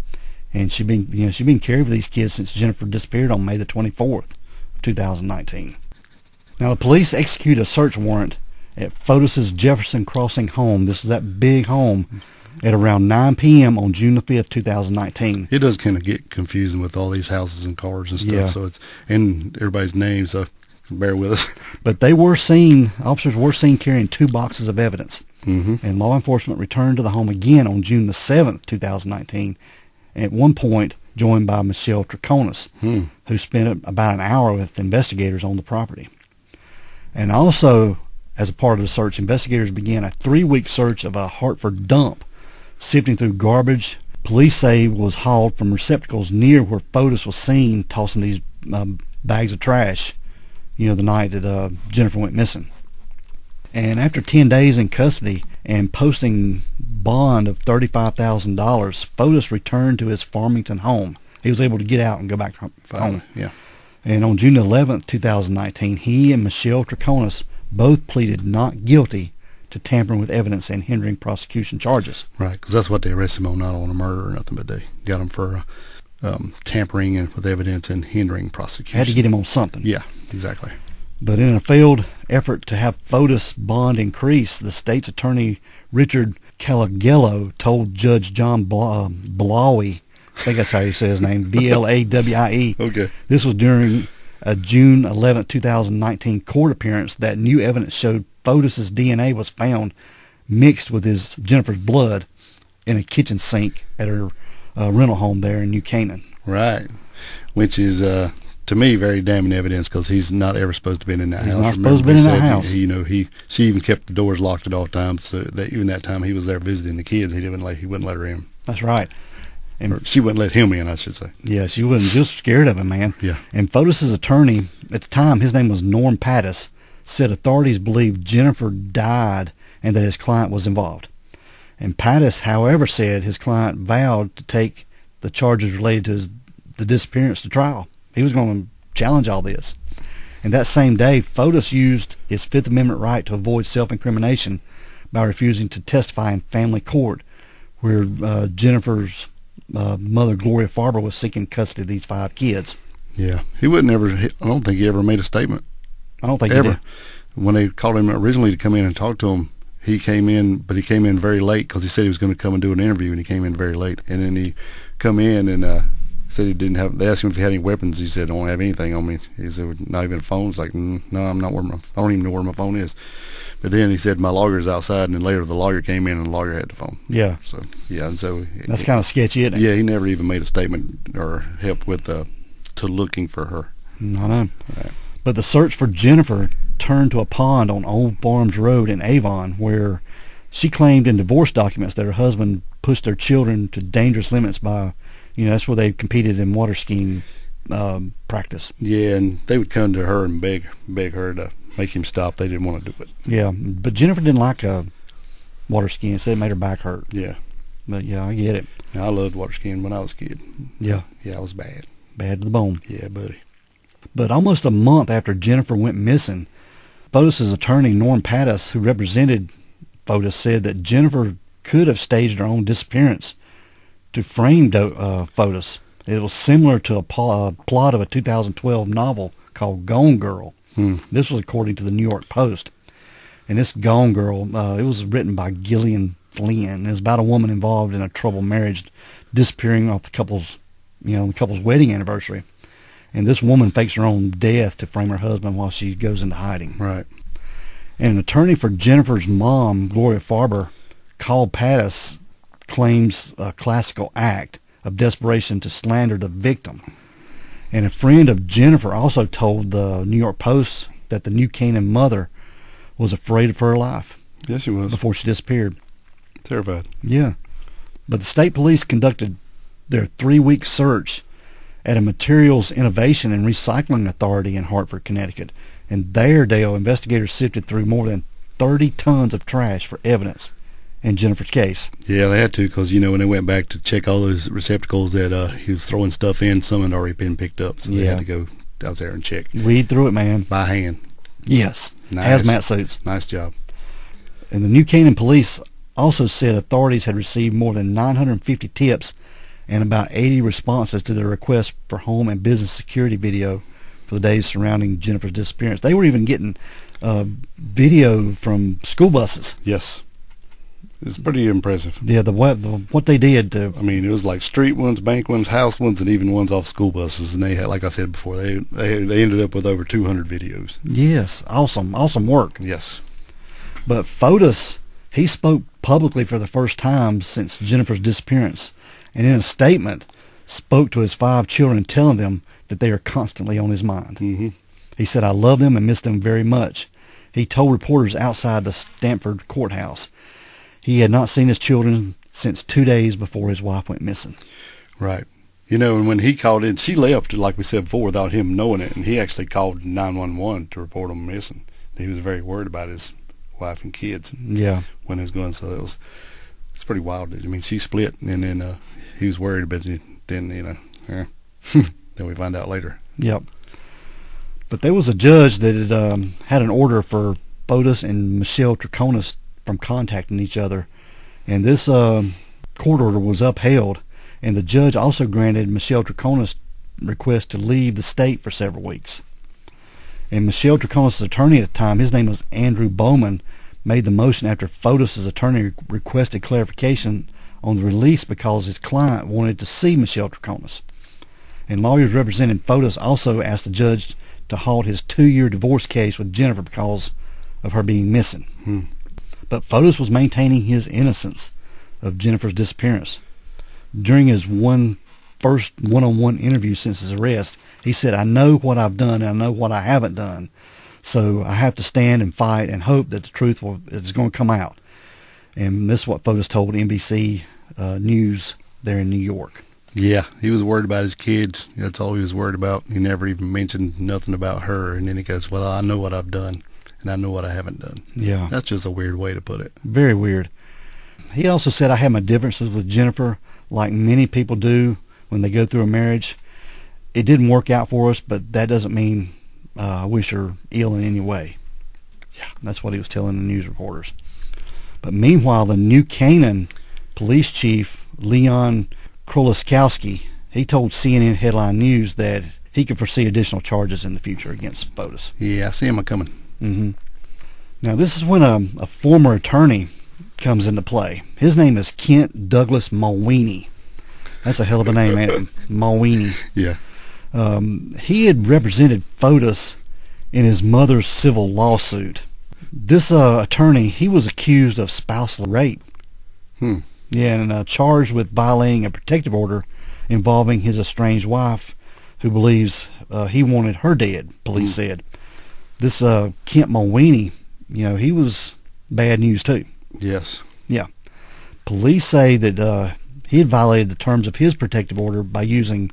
And she'd been caring for these kids since Jennifer disappeared on May the 24th of 2019. Now, the police executed a search warrant at Fotis's Jefferson Crossing home. This is that big home, at around 9 p.m. on June the 5th, 2019. It does kind of get confusing with all these houses and cars and stuff. Yeah. So and everybody's names, so bear with us. But officers were seen carrying 2 boxes of evidence. And law enforcement returned to the home again on June the 7th, 2019, at one point joined by Michelle Troconis, who spent about an hour with investigators on the property. And also, as a part of the search, investigators began a 3-week search of a Hartford dump, sifting through garbage police say was hauled from receptacles near where Fotis was seen tossing these bags of trash, the night that Jennifer went missing. And after 10 days in custody and posting bond of $35,000, Fotis returned to his Farmington home. He was able to get out and go back home. Yeah. And on June 11th, 2019, he and Michelle Troconis both pleaded not guilty to tampering with evidence and hindering prosecution charges. Right, because that's what they arrested him on, not on a murder or nothing, but they got him for tampering with evidence and hindering prosecution. Had to get him on something. Yeah, exactly. But in a failed effort to have Fotis' bond increase, the state's attorney Richard Calagello told Judge John Blawie, I think that's how you say his name, Blawie. Okay. This was during a June 11, 2019 court appearance that new evidence showed Fotis' DNA was found mixed with Jennifer's blood in a kitchen sink at her rental home there in New Canaan. Right, which is to me very damning evidence because he's not ever supposed to be in that house. He's not supposed to be in that house. She even kept the doors locked at all times, so that even that time he was there visiting the kids, he wouldn't let her in. That's right. Or she wouldn't let him in, I should say. Yeah, she wasn't, just scared of him, man. Yeah. And Fotis' attorney at the time, his name was Norm Pattis, said authorities believed Jennifer died and that his client was involved. And Pattis, however, said his client vowed to take the charges related to the disappearance to trial. He was going to challenge all this. And that same day, Fotis used his Fifth Amendment right to avoid self-incrimination by refusing to testify in family court, where Jennifer's mother, Gloria Farber, was seeking custody of these 5 kids. Yeah, I don't think he ever made a statement. I don't think ever. he did. When they called him originally to come in and talk to him, he came in, but he came in very late because he said he was going to come and do an interview, and he came in very late. And then he come in and said he didn't have. They asked him if he had any weapons. He said, "I don't have anything on me." He said, "Not even a phone." It's like, "No, I'm not I don't even know where my phone is." But then he said, "My lawyer's outside," and then later the lawyer came in and the lawyer had the phone. Yeah. So yeah, and so that's kind of sketchy, isn't it? Yeah, he never even made a statement or helped with to looking for her. I know. Right. But the search for Jennifer turned to a pond on Old Farms Road in Avon, where she claimed in divorce documents that her husband pushed their children to dangerous limits by, that's where they competed in water skiing practice. Yeah, and they would come to her and beg her to make him stop. They didn't want to do it. Yeah, but Jennifer didn't like water skiing, so it made her back hurt. Yeah. But yeah, I get it. Now, I loved water skiing when I was a kid. Yeah. Yeah, I was bad. Bad to the bone. Yeah, buddy. But almost a month after Jennifer went missing, Fotis' attorney, Norm Pattis, who represented Fotis, said that Jennifer could have staged her own disappearance to frame Fotis. It was similar to a plot of a 2012 novel called Gone Girl. This was according to the New York Post. And this Gone Girl, it was written by Gillian Flynn. It was about a woman involved in a troubled marriage disappearing off the couple's wedding anniversary. And this woman fakes her own death to frame her husband while she goes into hiding. Right. And an attorney for Jennifer's mom, Gloria Farber, called Pattis claims a classical act of desperation to slander the victim. And a friend of Jennifer also told the New York Post that the new Canaan mother was afraid for her life. Yes, she was. Before she disappeared. Terrified. Yeah. But the state police conducted their 3-week search at a materials innovation and recycling authority in Hartford, Connecticut. And there, Dale, investigators sifted through more than 30 tons of trash for evidence in Jennifer's case. Yeah, they had to, because, when they went back to check all those receptacles that he was throwing stuff in, some had already been picked up. So they had to go out there and check. Weed through it, man. By hand. Yes. Nice. Hazmat suits. Nice job. And the New Canaan police also said authorities had received more than 950 tips and about 80 responses to their request for home and business security video for the days surrounding Jennifer's disappearance. They were even getting video from school buses. Yes. It's pretty impressive. Yeah, what they did to... I mean, it was like street ones, bank ones, house ones, and even ones off school buses. And they had, like I said before, they ended up with over 200 videos. Yes, awesome work. Yes. But Fotis, he spoke publicly for the first time since Jennifer's disappearance, and in a statement spoke to his 5 children, telling them that they are constantly on his mind. Mm-hmm. He said, "I love them and miss them very much." He told reporters outside the Stamford courthouse he had not seen his children since 2 days before his wife went missing. Right. And when he called in, she left, like we said before, without him knowing it, and he actually called 911 to report him missing. He was very worried about his wife and kids. Yeah. When he was going, so it's pretty wild. I mean, she split, and then he was worried, but then, then we find out later. Yep. But there was a judge that had an order for Fotis and Michelle Troconis from contacting each other, and this court order was upheld, and the judge also granted Michelle Troconis' request to leave the state for several weeks. And Michelle Troconis' attorney at the time, his name was Andrew Bowman, made the motion after Fotis' attorney requested clarification on the release because his client wanted to see Michelle Troconis. And lawyers representing Fotis also asked the judge to halt his 2-year divorce case with Jennifer because of her being missing. But Fotis was maintaining his innocence of Jennifer's disappearance. During his first one-on-one interview since his arrest, he said, "I know what I've done and I know what I haven't done. So I have to stand and fight and hope that the truth is going to come out." And this is what Fotis told NBC News there in New York. Yeah, he was worried about his kids. That's all he was worried about. He never even mentioned nothing about her. And then he goes, "Well, I know what I've done, and I know what I haven't done." Yeah. That's just a weird way to put it. Very weird. He also said, "I had my differences with Jennifer, like many people do when they go through a marriage. It didn't work out for us, but that doesn't mean I wish her ill in any way." Yeah, that's what he was telling the news reporters. But meanwhile, the New Canaan police chief, Leon Kroliskowski, he told CNN Headline News that he could foresee additional charges in the future against Fotis. Yeah, I see him coming. Mm-hmm. Now, this is when a former attorney comes into play. His name is Kent Douglas Mulweeney. That's a hell of a name, ain't it? Mulweeney. Yeah. He had represented Fotis in his mother's civil lawsuit. This attorney, he was accused of spousal rape. Yeah, and charged with violating a protective order involving his estranged wife, who believes he wanted her dead, police said. This Kent Mulweeney, he was bad news too. Yes. Yeah. Police say that he had violated the terms of his protective order by using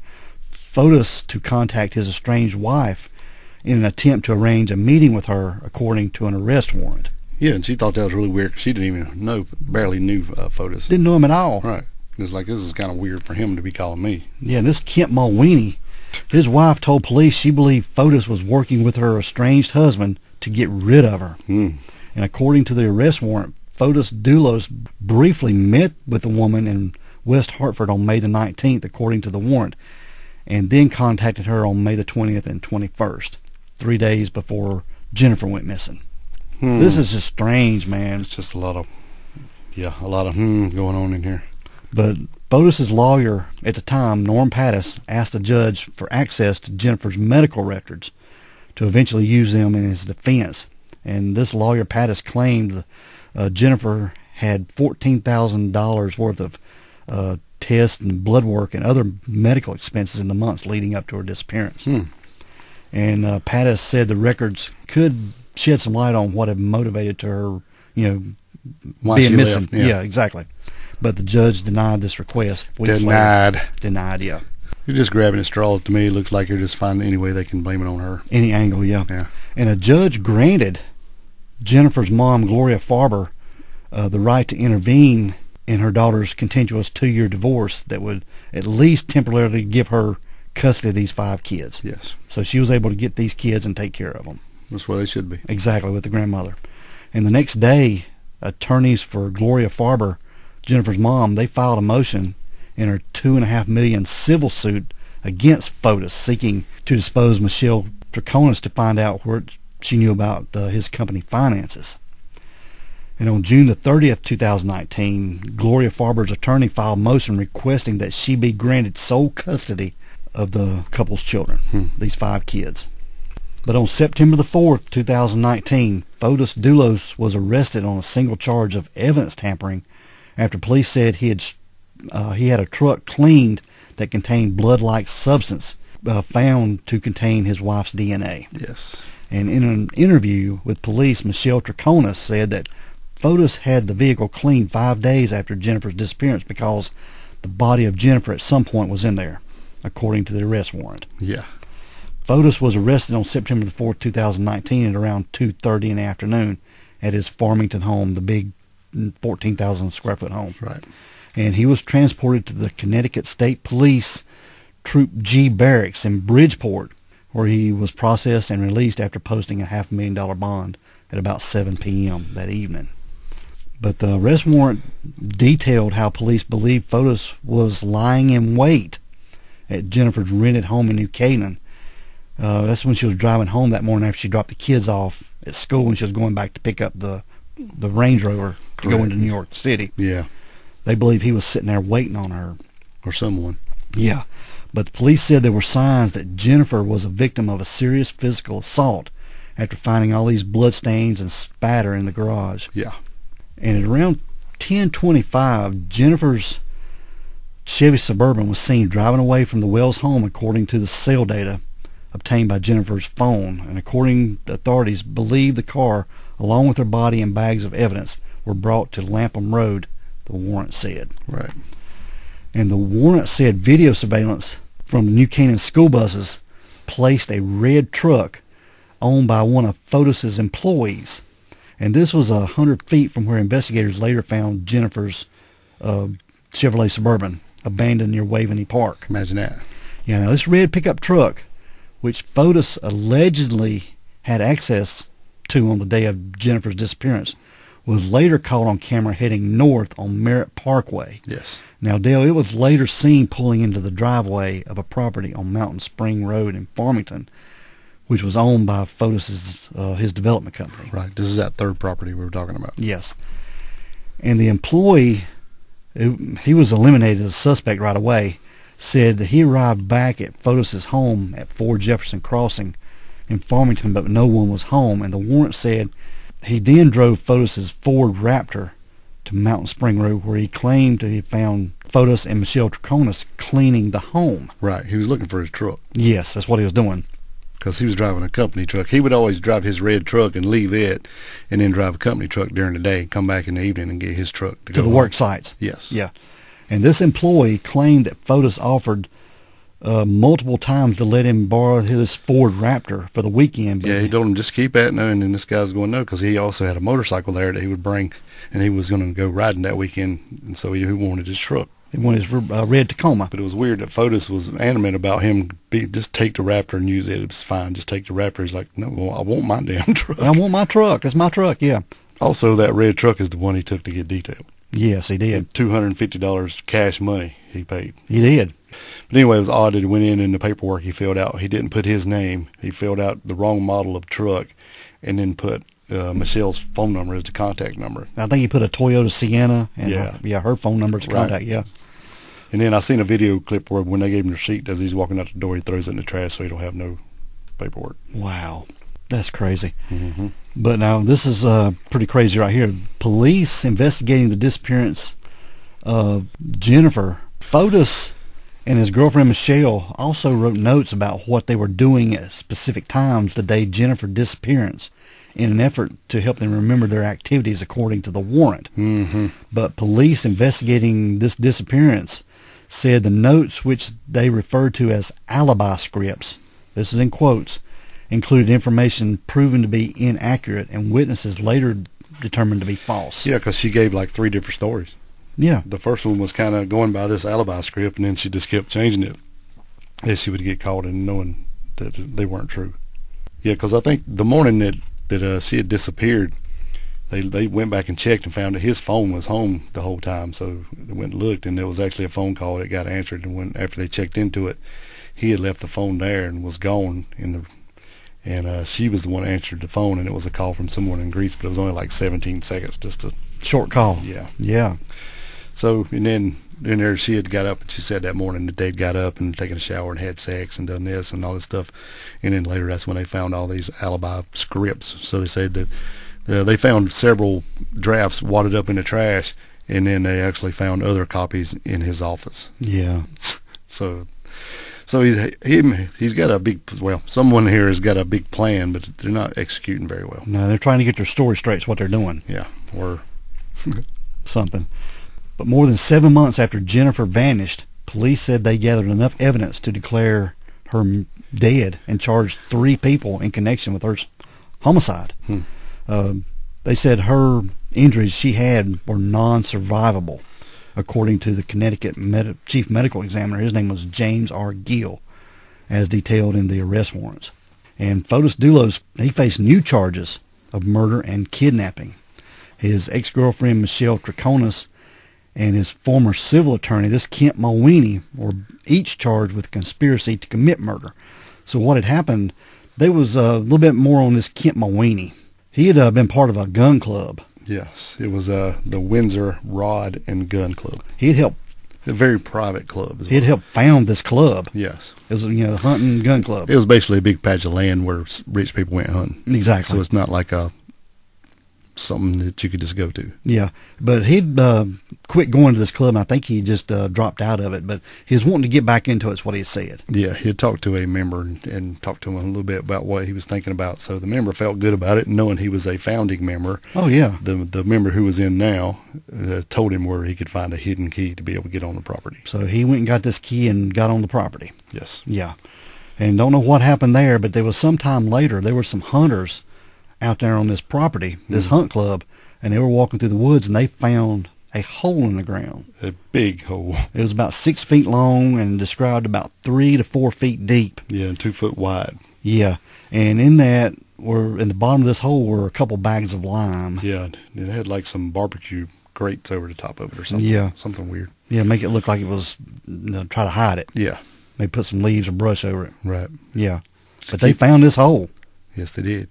Fotis to contact his estranged wife in an attempt to arrange a meeting with her according to an arrest warrant. Yeah, and she thought that was really weird. She didn't even know, barely knew Fotis. Didn't know him at all. Right. It's like, this is kind of weird for him to be calling me. Yeah, this Kent Mulweeney, his wife told police she believed Fotis was working with her estranged husband to get rid of her. And according to the arrest warrant, Fotis Dulos briefly met with the woman in West Hartford on May the 19th, according to the warrant, and then contacted her on May the 20th and 21st, 3 days before Jennifer went missing. This is just strange, man. It's just a lot of going on in here. But Fotis' lawyer at the time, Norm Pattis, asked the judge for access to Jennifer's medical records to eventually use them in his defense. And this lawyer, Pattis, claimed Jennifer had $14,000 worth of tests and blood work and other medical expenses in the months leading up to her disappearance. And Pattis said the records could shed some light on what had motivated to her, Why being she missing. left, yeah. Yeah, exactly. But the judge denied this request. weeks Denied. later. Denied, yeah. You're just grabbing at straws to me. It looks like you're just finding any way they can blame it on her. Any angle, yeah. Yeah. And a judge granted Jennifer's mom, Gloria Farber, the right to intervene in her daughter's contentious 2-year divorce that would at least temporarily give her custody of these 5 kids. Yes. So she was able to get these kids and take care of them. That's where they should be. Exactly, with the grandmother. And the next day, attorneys for Gloria Farber, Jennifer's mom, they filed a motion in her $2.5 million civil suit against Fotis, seeking to depose Michelle Troconis to find out what she knew about his company finances. And on June the 30th, 2019, Gloria Farber's attorney filed a motion requesting that she be granted sole custody of the couple's children, these 5 kids. But on September the 4th, 2019, Fotis Dulos was arrested on a single charge of evidence tampering after police said he had a truck cleaned that contained blood-like substance found to contain his wife's DNA. Yes. And in an interview with police, Michelle Troconis said that Fotis had the vehicle cleaned 5 days after Jennifer's disappearance because the body of Jennifer at some point was in there, according to the arrest warrant. Yeah. Fotis was arrested on September the 4th, 2019 at around 2:30 in the afternoon at his Farmington home, the big 14,000 square foot home. Right. And he was transported to the Connecticut State Police Troop G Barracks in Bridgeport, where he was processed and released after posting a $500,000 bond at about 7 p.m. that evening. But the arrest warrant detailed how police believed Fotis was lying in wait at Jennifer's rented home in New Canaan. That's when she was driving home that morning after she dropped the kids off at school when she was going back to pick up the Range Rover to go into New York City. Yeah. They believe he was sitting there waiting on her. Or someone. Yeah. But the police said there were signs that Jennifer was a victim of a serious physical assault after finding all these bloodstains and spatter in the garage. Yeah. And at around 10:25, Jennifer's Chevy Suburban was seen driving away from the Wells home, according to the cell data obtained by Jennifer's phone. And according to authorities, believe the car, along with her body and bags of evidence, were brought to Lapham Road, the warrant said. Right. And the warrant said video surveillance from the New Canaan school buses placed a red truck owned by one of Fotis's employees. And this was 100 feet from where investigators later found Jennifer's Chevrolet Suburban abandoned near Waveney Park. Imagine that. Yeah, now this red pickup truck, which Fotis allegedly had access to on the day of Jennifer's disappearance, was later caught on camera heading north on Merritt Parkway. Yes. Now, Dale, it was later seen pulling into the driveway of a property on Mountain Spring Road in Farmington, which was owned by Fotis's his development company. Right. This is that third property we were talking about. Yes. And the employee, he was eliminated as a suspect right away, said that he arrived back at Fotis's home at 4 Jefferson Crossing in Farmington, but no one was home. And the warrant said he then drove Fotis's Ford Raptor to Mountain Spring Road, where he claimed to have found Fotis and Michelle Troconis cleaning the home. Right. He was looking for his truck. Yes, that's what he was doing. Because he was driving a company truck. He would always drive his red truck and leave it, and then drive a company truck during the day, come back in the evening and get his truck to go the home. work sites. Yes. Yeah. And this employee claimed that Fotis offered multiple times to let him borrow his Ford Raptor for the weekend. But yeah, he told him just keep at it, and then this guy's going no, because he also had a motorcycle there that he would bring, and he was going to go riding that weekend, and so he wanted his truck. He wanted his red Tacoma. But it was weird that Fotis was adamant about him just take the Raptor and use it. It was fine. Just take the Raptor. He's like, no, well, I want my damn truck. I want my truck. That's my truck, yeah. Also, that red truck is the one he took to get detailed. Yes, he did. $250 cash money he paid. He did. But anyway, it was odd that he went in the paperwork he filled out. He didn't put his name. He filled out the wrong model of truck and then put Michelle's phone number as the contact number. I think he put a Toyota Sienna and her phone number as a Right. contact, yeah. And then I seen a video clip where when they gave him the receipt, as he's walking out the door, he throws it in the trash so he don't have no paperwork. Wow. That's crazy. Mm-hmm. But now this is pretty crazy right here. Police investigating the disappearance of Jennifer. Fotis And his girlfriend Michelle also wrote notes about what they were doing at specific times the day Jennifer's disappearance in an effort to help them remember their activities according to the warrant. Mm-hmm. But police investigating this disappearance said the notes, which they referred to as alibi scripts, this is in quotes, included information proven to be inaccurate and witnesses later determined to be false. Yeah, because she gave like 3 different stories. Yeah. The first one was kind of going by this alibi script, and then she just kept changing it as she would get caught and knowing that they weren't true. Yeah, because I think the morning that she had disappeared, they went back and checked and found that his phone was home the whole time. So they went and looked, and there was actually a phone call that got answered. And after they checked into it, he had left the phone there and was gone. And she was the one that answered the phone, and it was a call from someone in Greece, but it was only like 17 seconds, just a short call. Yeah. Yeah. So, and then there she had got up, and she said that morning that they'd got up and taken a shower and had sex and done this and all this stuff. And then later that's when they found all these alibi scripts. So they said that they found several drafts wadded up in the trash, and then they actually found other copies in his office. Yeah. So he's got a big, well, someone here has got a big plan, but they're not executing very well. No, they're trying to get their story straight. It's what they're doing. Yeah, or something. But more than 7 months after Jennifer vanished, police said they gathered enough evidence to declare her dead and charged 3 people in connection with her homicide. They said her injuries she had were non-survivable, according to the Connecticut chief medical examiner. His name was James R. Gill, as detailed in the arrest warrants. And Fotis Dulos, he faced new charges of murder and kidnapping. His ex-girlfriend Michelle Triconis and his former civil attorney, this Kent Mulweeney, were each charged with conspiracy to commit murder. So what had happened, there was a little bit more on this Kent Mulweeney. He had been part of a gun club. Yes, it was the Windsor Rod and Gun Club. He had helped. A very private club. He had helped found this club. Yes. It was a hunting gun club. It was basically a big patch of land where rich people went hunting. Exactly. So it's not like something that you could just go to. Yeah, but he'd quit going to this club, and I think he just dropped out of it. But he was wanting to get back into it, is what he said. Yeah, he had talked to a member and talked to him a little bit about what he was thinking about. So the member felt good about it, knowing he was a founding member. Oh, yeah. The member who was in now told him where he could find a hidden key to be able to get on the property. So he went and got this key and got on the property. Yes. Yeah. And don't know what happened there, but there was some time later, there were some hunters out there on this property, this hunt club, and they were walking through the woods, and they found a hole in the ground. A big hole. It was about 6 feet long and described about 3 to 4 feet deep. Yeah, and 2 foot wide. Yeah, and in that, in the bottom of this hole were a couple bags of lime. Yeah, it had like some barbecue grates over the top of it or something. Yeah. Something weird. Yeah, make it look like it was, try to hide it. Yeah. They put some leaves or brush over it. Right. Yeah. But they found this hole. Yes, they did.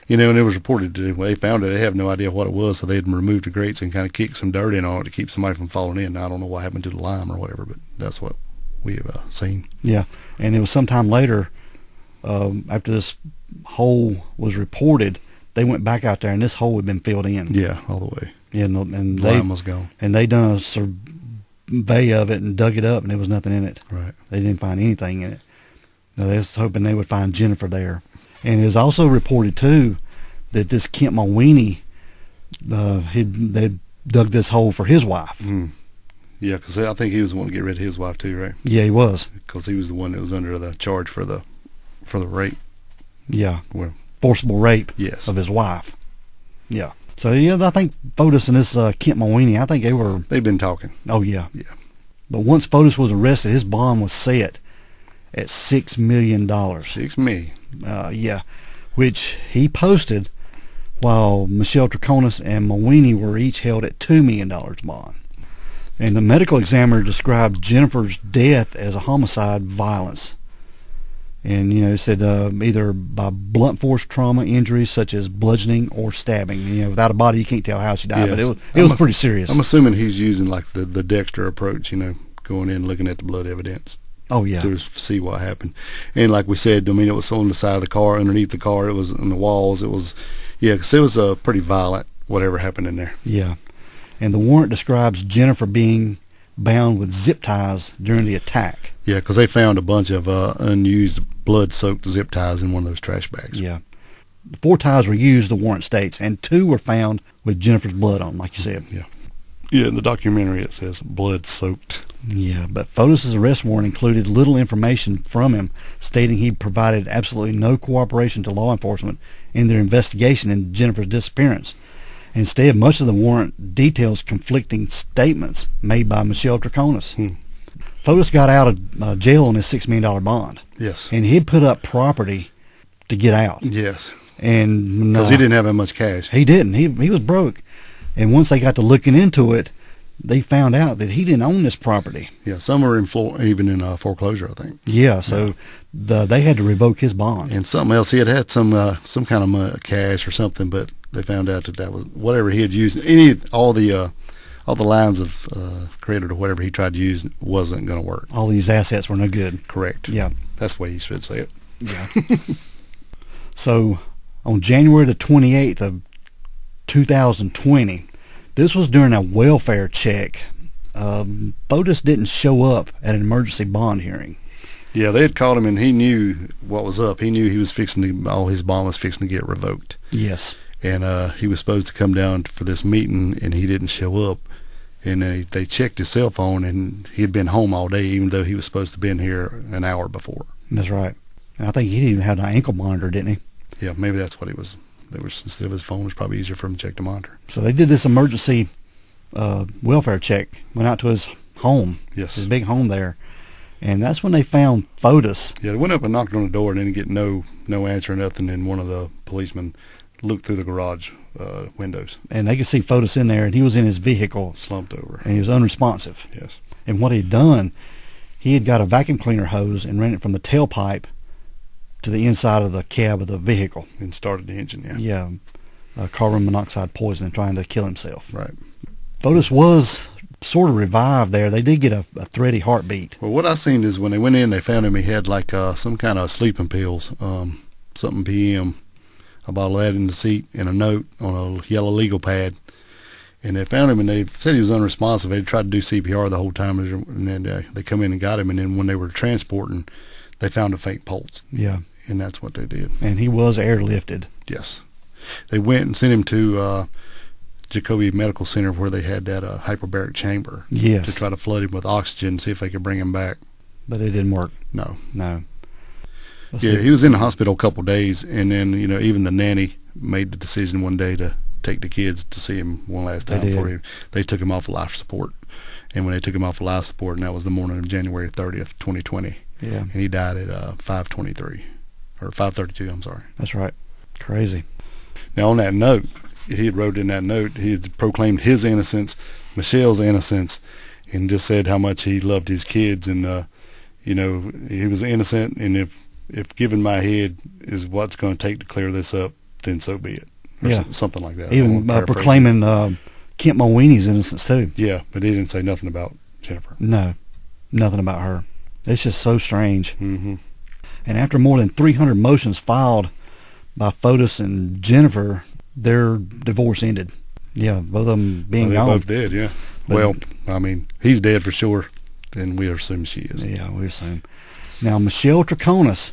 And it was reported that when they found it, they have no idea what it was, so they had removed the grates and kind of kicked some dirt in on it to keep somebody from falling in. Now, I don't know what happened to the lime or whatever, but that's what we have seen. Yeah, and it was sometime later, after this hole was reported, they went back out there, and this hole had been filled in. Yeah, all the way. Yeah, and the lime was gone. And they done a survey of it and dug it up, and there was nothing in it. Right. They didn't find anything in it. Now, they was hoping they would find Jennifer there. And it was also reported, too, that this Kent Mulweeney, they dug this hole for his wife. Mm. Yeah, because I think he was the one to get rid of his wife, too, right? Yeah, he was. Because he was the one that was under the charge for the rape. Yeah. Well, forcible rape of his wife. Yeah. So, yeah, I think Fotis and this Kent Mulweeney, I think they've been talking. Oh, yeah. Yeah. But once Fotis was arrested, his bond was set at $6 million. $6 million. Yeah, which he posted while Michelle Triconis and Mulweeney were each held at $2 million bond. And the medical examiner described Jennifer's death as a homicide violence. And, said either by blunt force trauma injuries such as bludgeoning or stabbing. Without a body, you can't tell how she died, but it was pretty serious. I'm assuming he's using like the Dexter approach, going in and looking at the blood evidence. Oh, yeah. To see what happened. And like we said, it was on the side of the car, underneath the car, it was on the walls. It was, because it was pretty violent, whatever happened in there. Yeah. And the warrant describes Jennifer being bound with zip ties during the attack. Yeah, because they found a bunch of unused blood-soaked zip ties in one of those trash bags. Yeah. 4 ties were used, the warrant states, and 2 were found with Jennifer's blood on, like you said. Yeah. Yeah, in the documentary it says blood-soaked. Yeah, but Fotis' arrest warrant included little information from him, stating he provided absolutely no cooperation to law enforcement in their investigation into Jennifer's disappearance. Instead, much of the warrant details conflicting statements made by Michelle Troconis. Fotis got out of jail on his $6 million bond. Yes. And he'd put up property to get out. Yes. And because he didn't have that much cash. He didn't. He was broke. And once they got to looking into it, they found out that he didn't own this property. Yeah, some are even in foreclosure, I think. Yeah, so they had to revoke his bond. And something else, he had some kind of cash or something, but they found out that was whatever he had used. All the lines of credit or whatever he tried to use wasn't going to work. All these assets were no good. Correct. Yeah, that's the way you should say it. Yeah. So on January the 28th of 2020. This was during a welfare check. Fotis didn't show up at an emergency bond hearing. Yeah, they had called him, and he knew what was up. He knew he was all his bond was fixing to get revoked. Yes. And he was supposed to come down for this meeting, and he didn't show up. And they checked his cell phone, and he had been home all day, even though he was supposed to have been here an hour before. That's right. And I think he didn't even have an ankle monitor, didn't he? Yeah, maybe that's what he was. Instead of his phone, it was probably easier for him to check the monitor. So they did this emergency welfare check. Went out to his home. Yes. His big home there. And that's when they found Fotis. Yeah, they went up and knocked on the door and didn't get no answer or nothing. And one of the policemen looked through the garage windows. And they could see Fotis in there, and he was in his vehicle. Slumped over. And he was unresponsive. Yes. And what he'd done, he had got a vacuum cleaner hose and ran it from the tailpipe to the inside of the cab of the vehicle. And started the engine, yeah. Yeah, carbon monoxide poisoning, trying to kill himself. Right. Fotis was sort of revived there. They did get a thready heartbeat. Well, what I seen is when they went in, they found him. He had like some kind of sleeping pills, something PM, a bottle of that in the seat, and a note on a yellow legal pad. And they found him, and they said he was unresponsive. They tried to do CPR the whole time, and then they come in and got him. And then when they were transporting, they found a faint pulse. Yeah. And that's what they did. And he was airlifted. Yes. They went and sent him to Jacoby Medical Center where they had that hyperbaric chamber. Yes. To try to flood him with oxygen, see if they could bring him back. But it didn't work. No. Yeah, he was in the hospital a couple of days, and then, even the nanny made the decision one day to take the kids to see him one last time before they took him off of life support. And when they took him off of life support, and that was the morning of January 30th, 2020. Yeah. And he died at 5:23. Or 5:32, I'm sorry. That's right. Crazy. Now, on that note, he had wrote in that note, he had proclaimed his innocence, Michelle's innocence, and just said how much he loved his kids, and, he was innocent, and if given my head is what's going to take to clear this up, then so be it. Or something like that. Even proclaiming Kent Mulweeney's innocence, too. Yeah, but he didn't say nothing about Jennifer. No, nothing about her. It's just so strange. Mm-hmm. And after more than 300 motions filed by Fotis and Jennifer, their divorce ended. Yeah, both of them being gone. They both dead, yeah. But, he's dead for sure, and we assume she is. Yeah, we assume. Now, Michelle Troconis,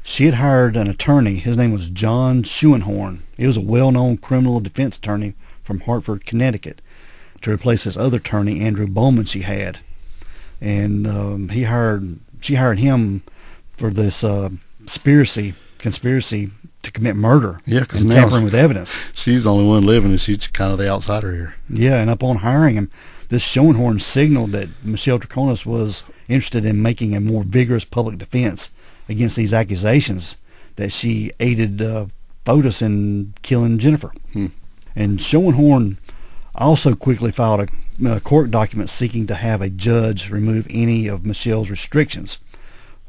she had hired an attorney. His name was John Schuenhorn. He was a well-known criminal defense attorney from Hartford, Connecticut, to replace this other attorney, Andrew Bowman, she had. And she hired him for this conspiracy to commit murder. Yeah, because and now tampering with evidence. She's the only one living, and she's kind of the outsider here. Yeah, and upon hiring him, this Schoenhorn signaled that Michelle Troconis was interested in making a more vigorous public defense against these accusations that she aided Fotis in killing Jennifer. And Schoenhorn also quickly filed a court document seeking to have a judge remove any of Michelle's restrictions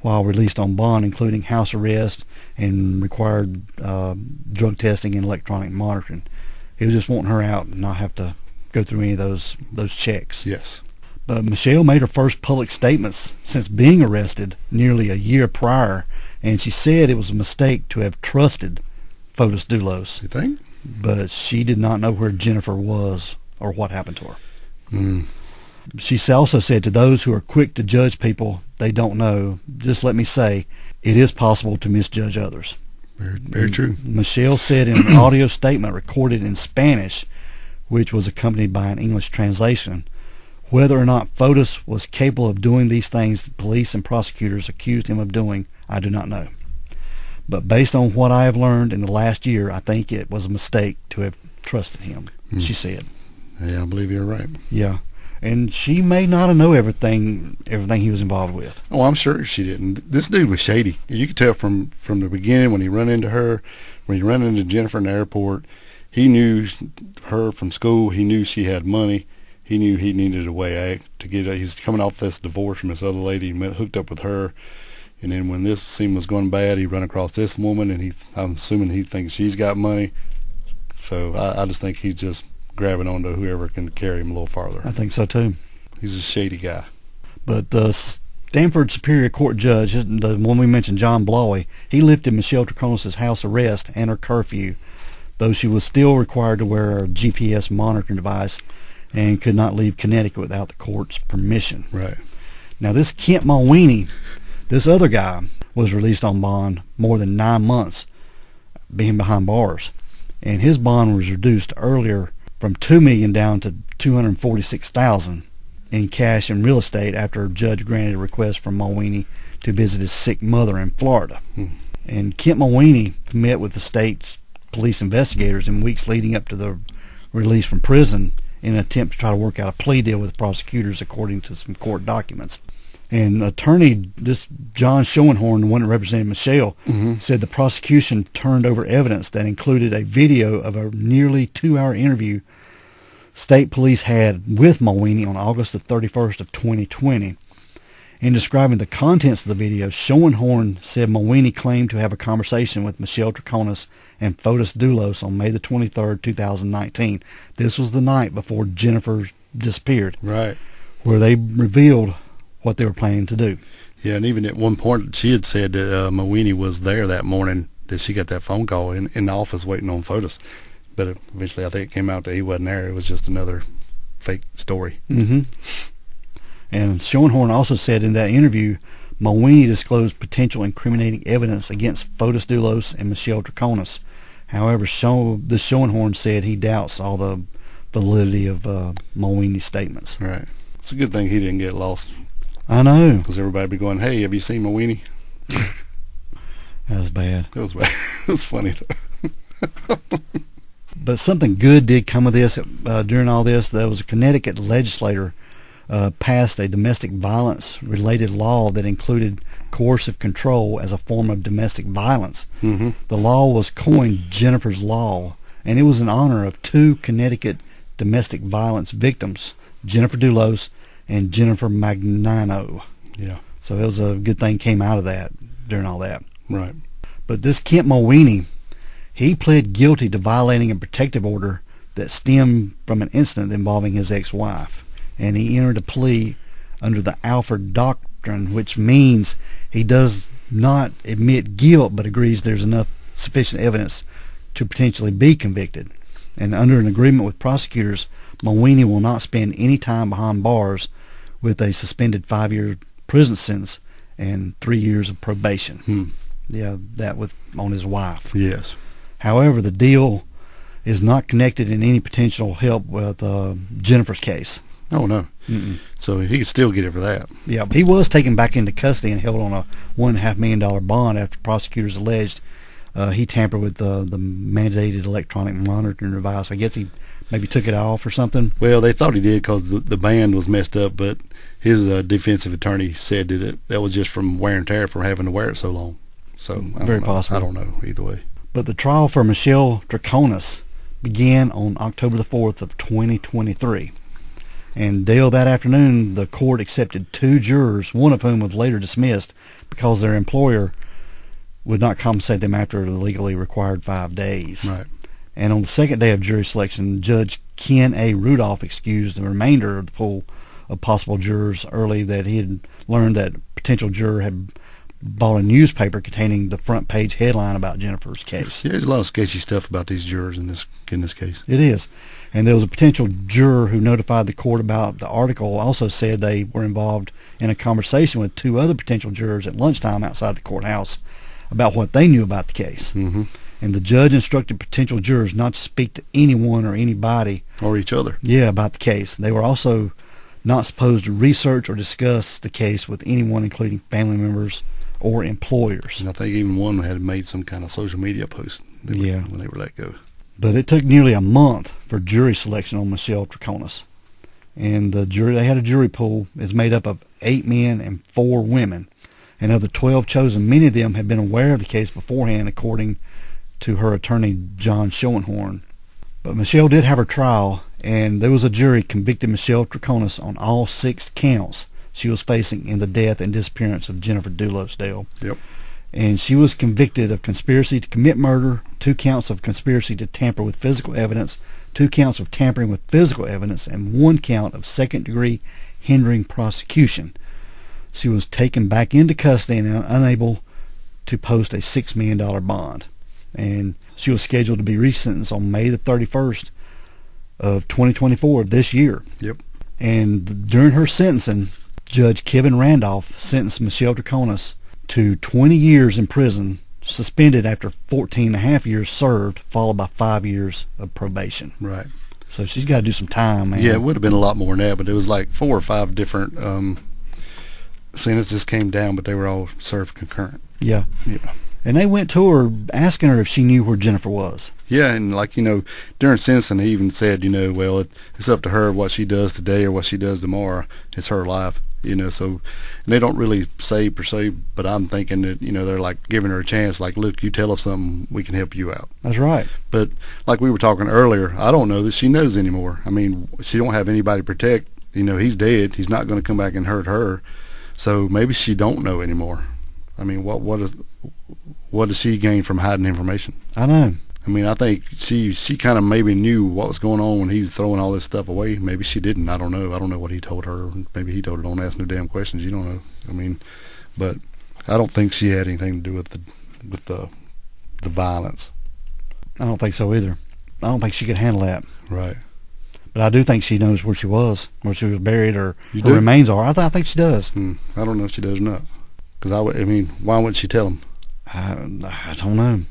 while released on bond, including house arrest and required drug testing and electronic monitoring. He was just wanting her out and not have to go through any of those checks. Yes. But Michelle made her first public statements since being arrested nearly a year prior, and she said it was a mistake to have trusted Fotis Dulos. You think? But she did not know where Jennifer was or what happened to her. She also said, to those who are quick to judge people they don't know, just let me say, it is possible to misjudge others. Very, very true. Michelle said in an audio statement recorded in Spanish, which was accompanied by an English translation, whether or not Fotis was capable of doing these things police and prosecutors accused him of doing, I do not know. But based on what I have learned in the last year, I think it was a mistake to have trusted him, she said. Yeah, I believe you're right. Yeah. And she may not have known everything he was involved with. Oh, I'm sure she didn't. This dude was shady. You could tell from the beginning when he run into her, when he ran into Jennifer in the airport. He knew her from school. He knew she had money. He knew he needed a way out to get. He was coming off this divorce from this other lady. He hooked up with her, and then when this scene was going bad, he run across this woman, and I'm assuming he thinks she's got money. So I just think he's just grabbing onto whoever can carry him a little farther. I think so too. He's a shady guy. But the Stanford Superior Court judge, the one we mentioned, John Blowy, he lifted Michelle Troconis' house arrest and her curfew, though she was still required to wear a GPS monitoring device and could not leave Connecticut without the court's permission. Right. Now this Kent Mulweeney, this other guy, was released on bond more than 9 months being behind bars, and his bond was reduced earlier from $2 million down to $246,000 in cash and real estate after a judge granted a request from Mulweeney to visit his sick mother in Florida. And Kent Mulweeney met with the state's police investigators in weeks leading up to the release from prison in an attempt to try to work out a plea deal with prosecutors, according to some court documents. And attorney, this John Schoenhorn, the one that represented Michelle, said the prosecution turned over evidence that included a video of a nearly 2-hour interview state police had with Mulweeney on August the 31st of 2020. In describing the contents of the video, Schoenhorn said Mulweeney claimed to have a conversation with Michelle Troconis and Fotis Dulos on May the 23rd, 2019. This was the night before Jennifer disappeared. Right. Where they revealed what they were planning to do. Yeah, and even at one point she had said that Mulweeney was there that morning, that she got that phone call in the office waiting on Fotis. But eventually I think it came out that he wasn't there. It was just another fake story. And Schoenhorn also said in that interview, Mulweeney disclosed potential incriminating evidence against Fotis Dulos and Michelle Troconis. However, the Schoenhorn said he doubts all the validity of Mulweeney's statements. Right. It's a good thing he didn't get lost. I know. Because everybody be going, hey, have you seen Mulweeney? That was bad. It was bad. It was funny though. But something good did come of this. During all this, there was a Connecticut legislator passed a domestic violence related law that included coercive control as a form of domestic violence. The law was coined Jennifer's Law, and it was in honor of 2 Connecticut domestic violence victims, Jennifer Dulos and Jennifer Magnano. Yeah. So it was a good thing came out of that during all that. Right. But this Kent Mulweeney, he pled guilty to violating a protective order that stemmed from an incident involving his ex-wife. And he entered a plea under the Alford Doctrine, which means he does not admit guilt but agrees there's enough sufficient evidence to potentially be convicted. And under an agreement with prosecutors, Mulweeney will not spend any time behind bars with a suspended 5-year prison sentence and 3 years of probation. Yeah, that on his wife. Yes. However, the deal is not connected in any potential help with Jennifer's case. Oh, no. So he could still get it for that. Yeah, he was taken back into custody and held on a $1.5 million bond after prosecutors alleged he tampered with the mandated electronic monitoring device. I guess he maybe took it off or something. Well, they thought he did because the band was messed up, but his defensive attorney said that was just from wear and tear from having to wear it so long. So very possible. I don't know either way. But the trial for Michelle Troconis began on October the 4th of 2023. And Dale, that afternoon, the court accepted 2 jurors, one of whom was later dismissed because their employer would not compensate them after the legally required 5 days. Right. And on the second day of jury selection, Judge Ken A. Rudolph excused the remainder of the pool of possible jurors early, that he had learned that a potential juror had bought a newspaper containing the front page headline about Jennifer's case. Yeah, there's a lot of sketchy stuff about these jurors in this case. It is. And there was a potential juror who notified the court about the article, also said they were involved in a conversation with 2 other potential jurors at lunchtime outside the courthouse about what they knew about the case. Mm-hmm. And the judge instructed potential jurors not to speak to anyone or anybody. Or each other. Yeah, about the case. They were also not supposed to research or discuss the case with anyone, including family members or employers. And I think even one had made some kind of social media post when they were let go. But it took nearly a month for jury selection on Michelle Troconis. And they had a jury pool. It's made up of 8 men and 4 women. And of the 12 chosen, many of them had been aware of the case beforehand, according to her attorney, John Schoenhorn. But Michelle did have her trial, and there was a jury convicted Michelle Troconis on all 6 counts she was facing in the death and disappearance of Jennifer Dulos, Dale. Yep. And she was convicted of conspiracy to commit murder, 2 counts of conspiracy to tamper with physical evidence, 2 counts of tampering with physical evidence, and 1 count of second-degree hindering prosecution. She was taken back into custody and unable to post a $6 million bond. And she was scheduled to be resentenced on May the 31st of 2024, this year. Yep. And during her sentencing, Judge Kevin Randolph sentenced Michelle Troconis to 20 years in prison, suspended after 14 and a half years served, followed by 5 years of probation. Right. So she's got to do some time, man. Yeah, it would have been a lot more than that, but it was like 4 or 5 different sentences came down, but they were all served concurrent. Yeah. Yeah. And they went to her asking her if she knew where Jennifer was. Yeah, and during sentencing, he even said, well, it's up to her what she does today or what she does tomorrow. It's her life, so and they don't really say per se, but I'm thinking that, they're like giving her a chance, like, look, you tell us something, we can help you out. That's right. But like we were talking earlier, I don't know that she knows anymore. I mean, she don't have anybody to protect. He's dead. He's not going to come back and hurt her. So maybe she don't know anymore. I mean, what does she gain from hiding information? I know. I mean, I think she kind of maybe knew what was going on when he's throwing all this stuff away. Maybe she didn't. I don't know. I don't know what he told her. Maybe he told her, don't ask no damn questions. You don't know. I mean, but I don't think she had anything to do with the violence. I don't think so either. I don't think she could handle that. Right. But I do think she knows where she was buried, or her remains are. I think she does. I don't know if she does or not. Because why wouldn't she tell him? I don't know.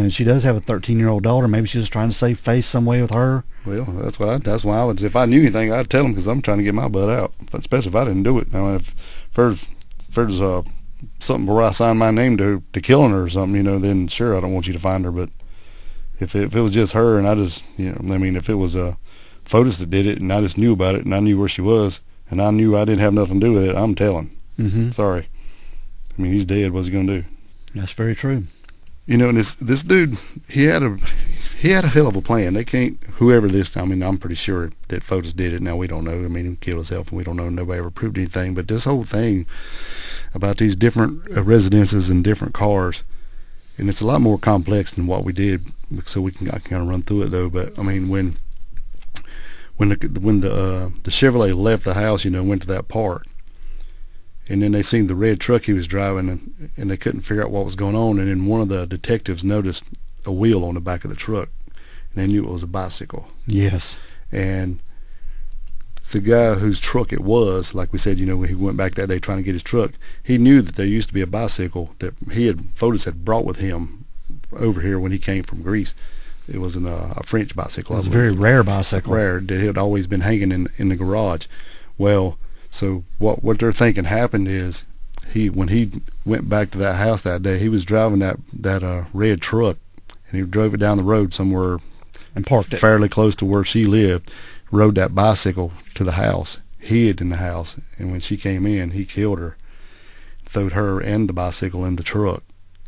She does have a 13-year-old daughter. Maybe she's just trying to save face some way with her. Well, that's why I would. If I knew anything, I'd tell him, because I'm trying to get my butt out. Especially if I didn't do it. Now, if there's something where I sign my name to killing her or something, then sure, I don't want you to find her. But if it was just her, and I just, if it was Fotis that did it, and I just knew about it, and I knew where she was, and I knew I didn't have nothing to do with it, I'm telling. Mm-hmm. Sorry. He's dead. What's he gonna do? That's very true. And this dude, he had a hell of a plan. They can't, whoever this, I'm pretty sure that Fotis did it. Now, we don't know. He killed himself, and we don't know. Nobody ever proved anything. But this whole thing about these different residences and different cars, and it's a lot more complex than what we did. So I can kind of run through it though. But when the Chevrolet left the house, went to that park, and then they seen the red truck he was driving, and they couldn't figure out what was going on. And then one of the detectives noticed a wheel on the back of the truck, and they knew it was a bicycle. Yes. And the guy whose truck it was, like we said, when he went back that day trying to get his truck, he knew that there used to be a bicycle that Fotis had brought with him over here when he came from Greece. It was a French bicycle. It was a very rare bicycle. Rare. That had always been hanging in the garage. Well, so what they're thinking happened is when he went back to that house that day, he was driving that red truck, and he drove it down the road somewhere and parked it fairly close to where she lived, rode that bicycle to the house, hid in the house, and when she came in, he killed her, throwed her and the bicycle in the truck,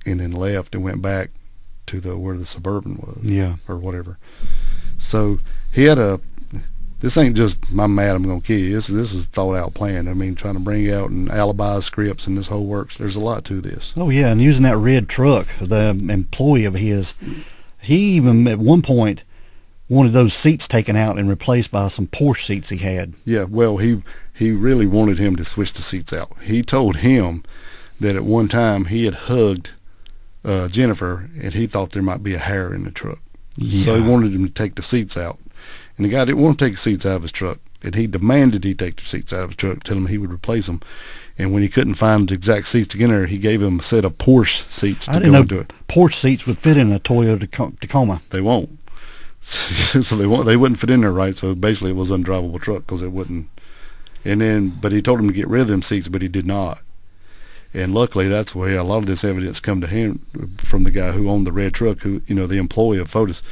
and then left and went back to where the Suburban was. Yeah. Or whatever. So he had this ain't just, I'm mad, I'm going to kill you. This is a thought out plan. Trying to bring out and alibi scripts and this whole works. There's a lot to this. Oh, yeah, and using that red truck, the employee of his, he even at one point wanted those seats taken out and replaced by some Porsche seats he had. Yeah, well, he really wanted him to switch the seats out. He told him that at one time he had hugged Jennifer, and he thought there might be a hair in the truck. Yeah. So he wanted him to take the seats out. And the guy didn't want to take the seats out of his truck. And he demanded he take the seats out of his truck, tell him he would replace them. And when he couldn't find the exact seats to get in there, he gave him a set of Porsche seats to go into it. Porsche seats would fit in a Toyota Tacoma. They won't. So they wouldn't fit in there right. So basically it was an undrivable truck because it wouldn't. And then, but he told him to get rid of them seats, but he did not. And luckily, that's where a lot of this evidence come to him from the guy who owned the red truck, who, the employee of Fotis.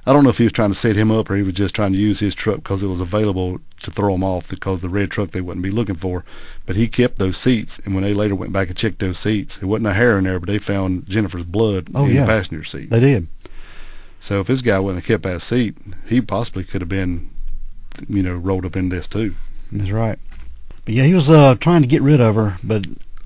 I don't know if he was trying to set him up or he was just trying to use his truck because it was available to throw him off because the red truck they wouldn't be looking for. But he kept those seats, and when they later went back and checked those seats, it wasn't a hair in there, but they found Jennifer's blood in the passenger seat. They did. So if this guy wouldn't have kept that seat, he possibly could have been, rolled up in this too. That's right. But yeah, he was trying to get rid of her,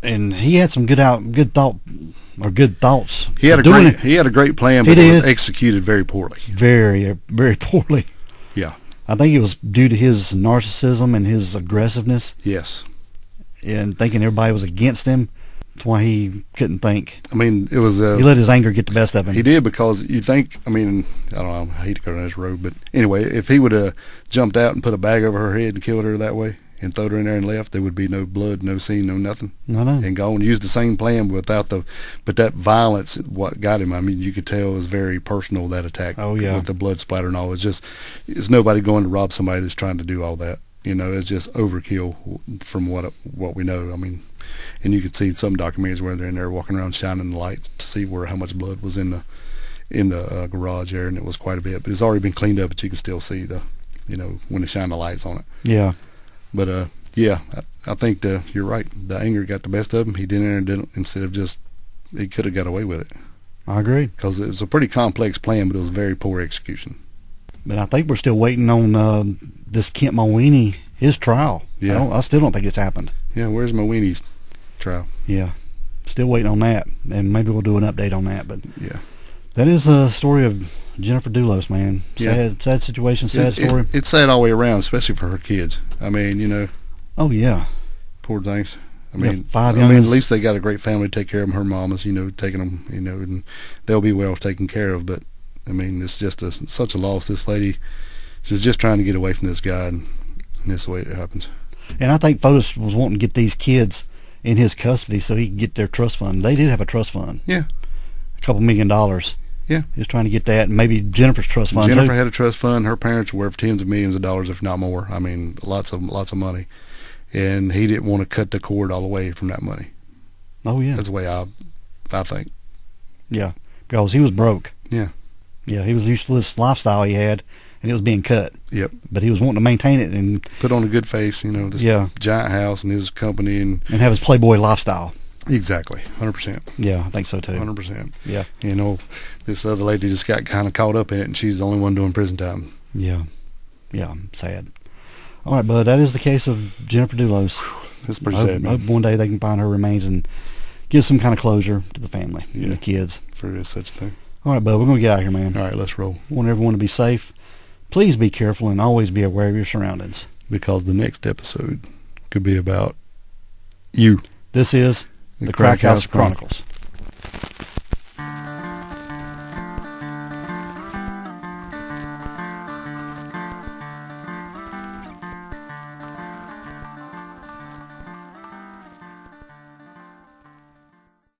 and he had some good thoughts. He had a great plan, but it was executed very poorly. Very, very poorly. Yeah. I think it was due to his narcissism and his aggressiveness. Yes. And thinking everybody was against him. That's why he couldn't think. I mean, it was... he let his anger get the best of him. He did, because you think, I don't know, I hate to go down this road, but anyway, if he would have jumped out and put a bag over her head and killed her that way and thrown her in there and left, there would be no blood, no scene, no nothing. No. And gone, used the same plan but that violence, what got him, I mean, you could tell it was very personal, that attack. Oh, yeah. With the blood splatter and all. It's nobody going to rob somebody that's trying to do all that. It's just overkill from what we know. I mean, and you could see some documentaries where they're in there walking around shining the lights to see how much blood was in the garage there, and it was quite a bit. But it's already been cleaned up, but you can still see when they shine the lights on it. Yeah. But I think you're right. The anger got the best of him. He did it instead of just, he could have got away with it. I agree. Because it was a pretty complex plan, but it was very poor execution. But I think we're still waiting on this Kent Mawini, his trial. Yeah. I still don't think it's happened. Yeah, where's Mawini's trial? Yeah, still waiting on that, and maybe we'll do an update on that. But yeah, that is a story of Jennifer Dulos, man. Sad situation, sad story. It's sad all the way around, especially for her kids. I mean, Oh yeah. Poor things. I mean, 5 young. at least they got a great family to take care of them. Her mama's, taking them, and they'll be well taken care of. But I mean, it's just such a loss. This lady, she's just trying to get away from this guy, and this is the way it happens. And I think Fotis was wanting to get these kids in his custody so he could get their trust fund. They did have a trust fund. Yeah. A couple $1 million. Yeah. He was trying to get that, and maybe Jennifer's trust fund. Jennifer had a trust fund. Her parents were worth tens of millions of dollars, if not more. I mean, lots of money. And he didn't want to cut the cord all the way from that money. Oh, yeah. That's the way I think. Yeah, because he was broke. Yeah. Yeah, he was used to this lifestyle he had, and it was being cut. Yep. But he was wanting to maintain it and put on a good face, this giant house and his company and have his playboy lifestyle. Exactly, 100%. Yeah, I think so too. 100%. Yeah. This other lady just got kind of caught up in it, and she's the only one doing prison time. Yeah. Yeah, sad. All right, bud, that is the case of Jennifer Dulos. That's pretty sad, man. I hope one day they can find her remains and give some kind of closure to the family and the kids. If there is such a thing. All right, bud, we're going to get out of here, man. All right, let's roll. I want everyone to be safe. Please be careful and always be aware of your surroundings. Because the next episode could be about you. This is the Crack House Chronicles.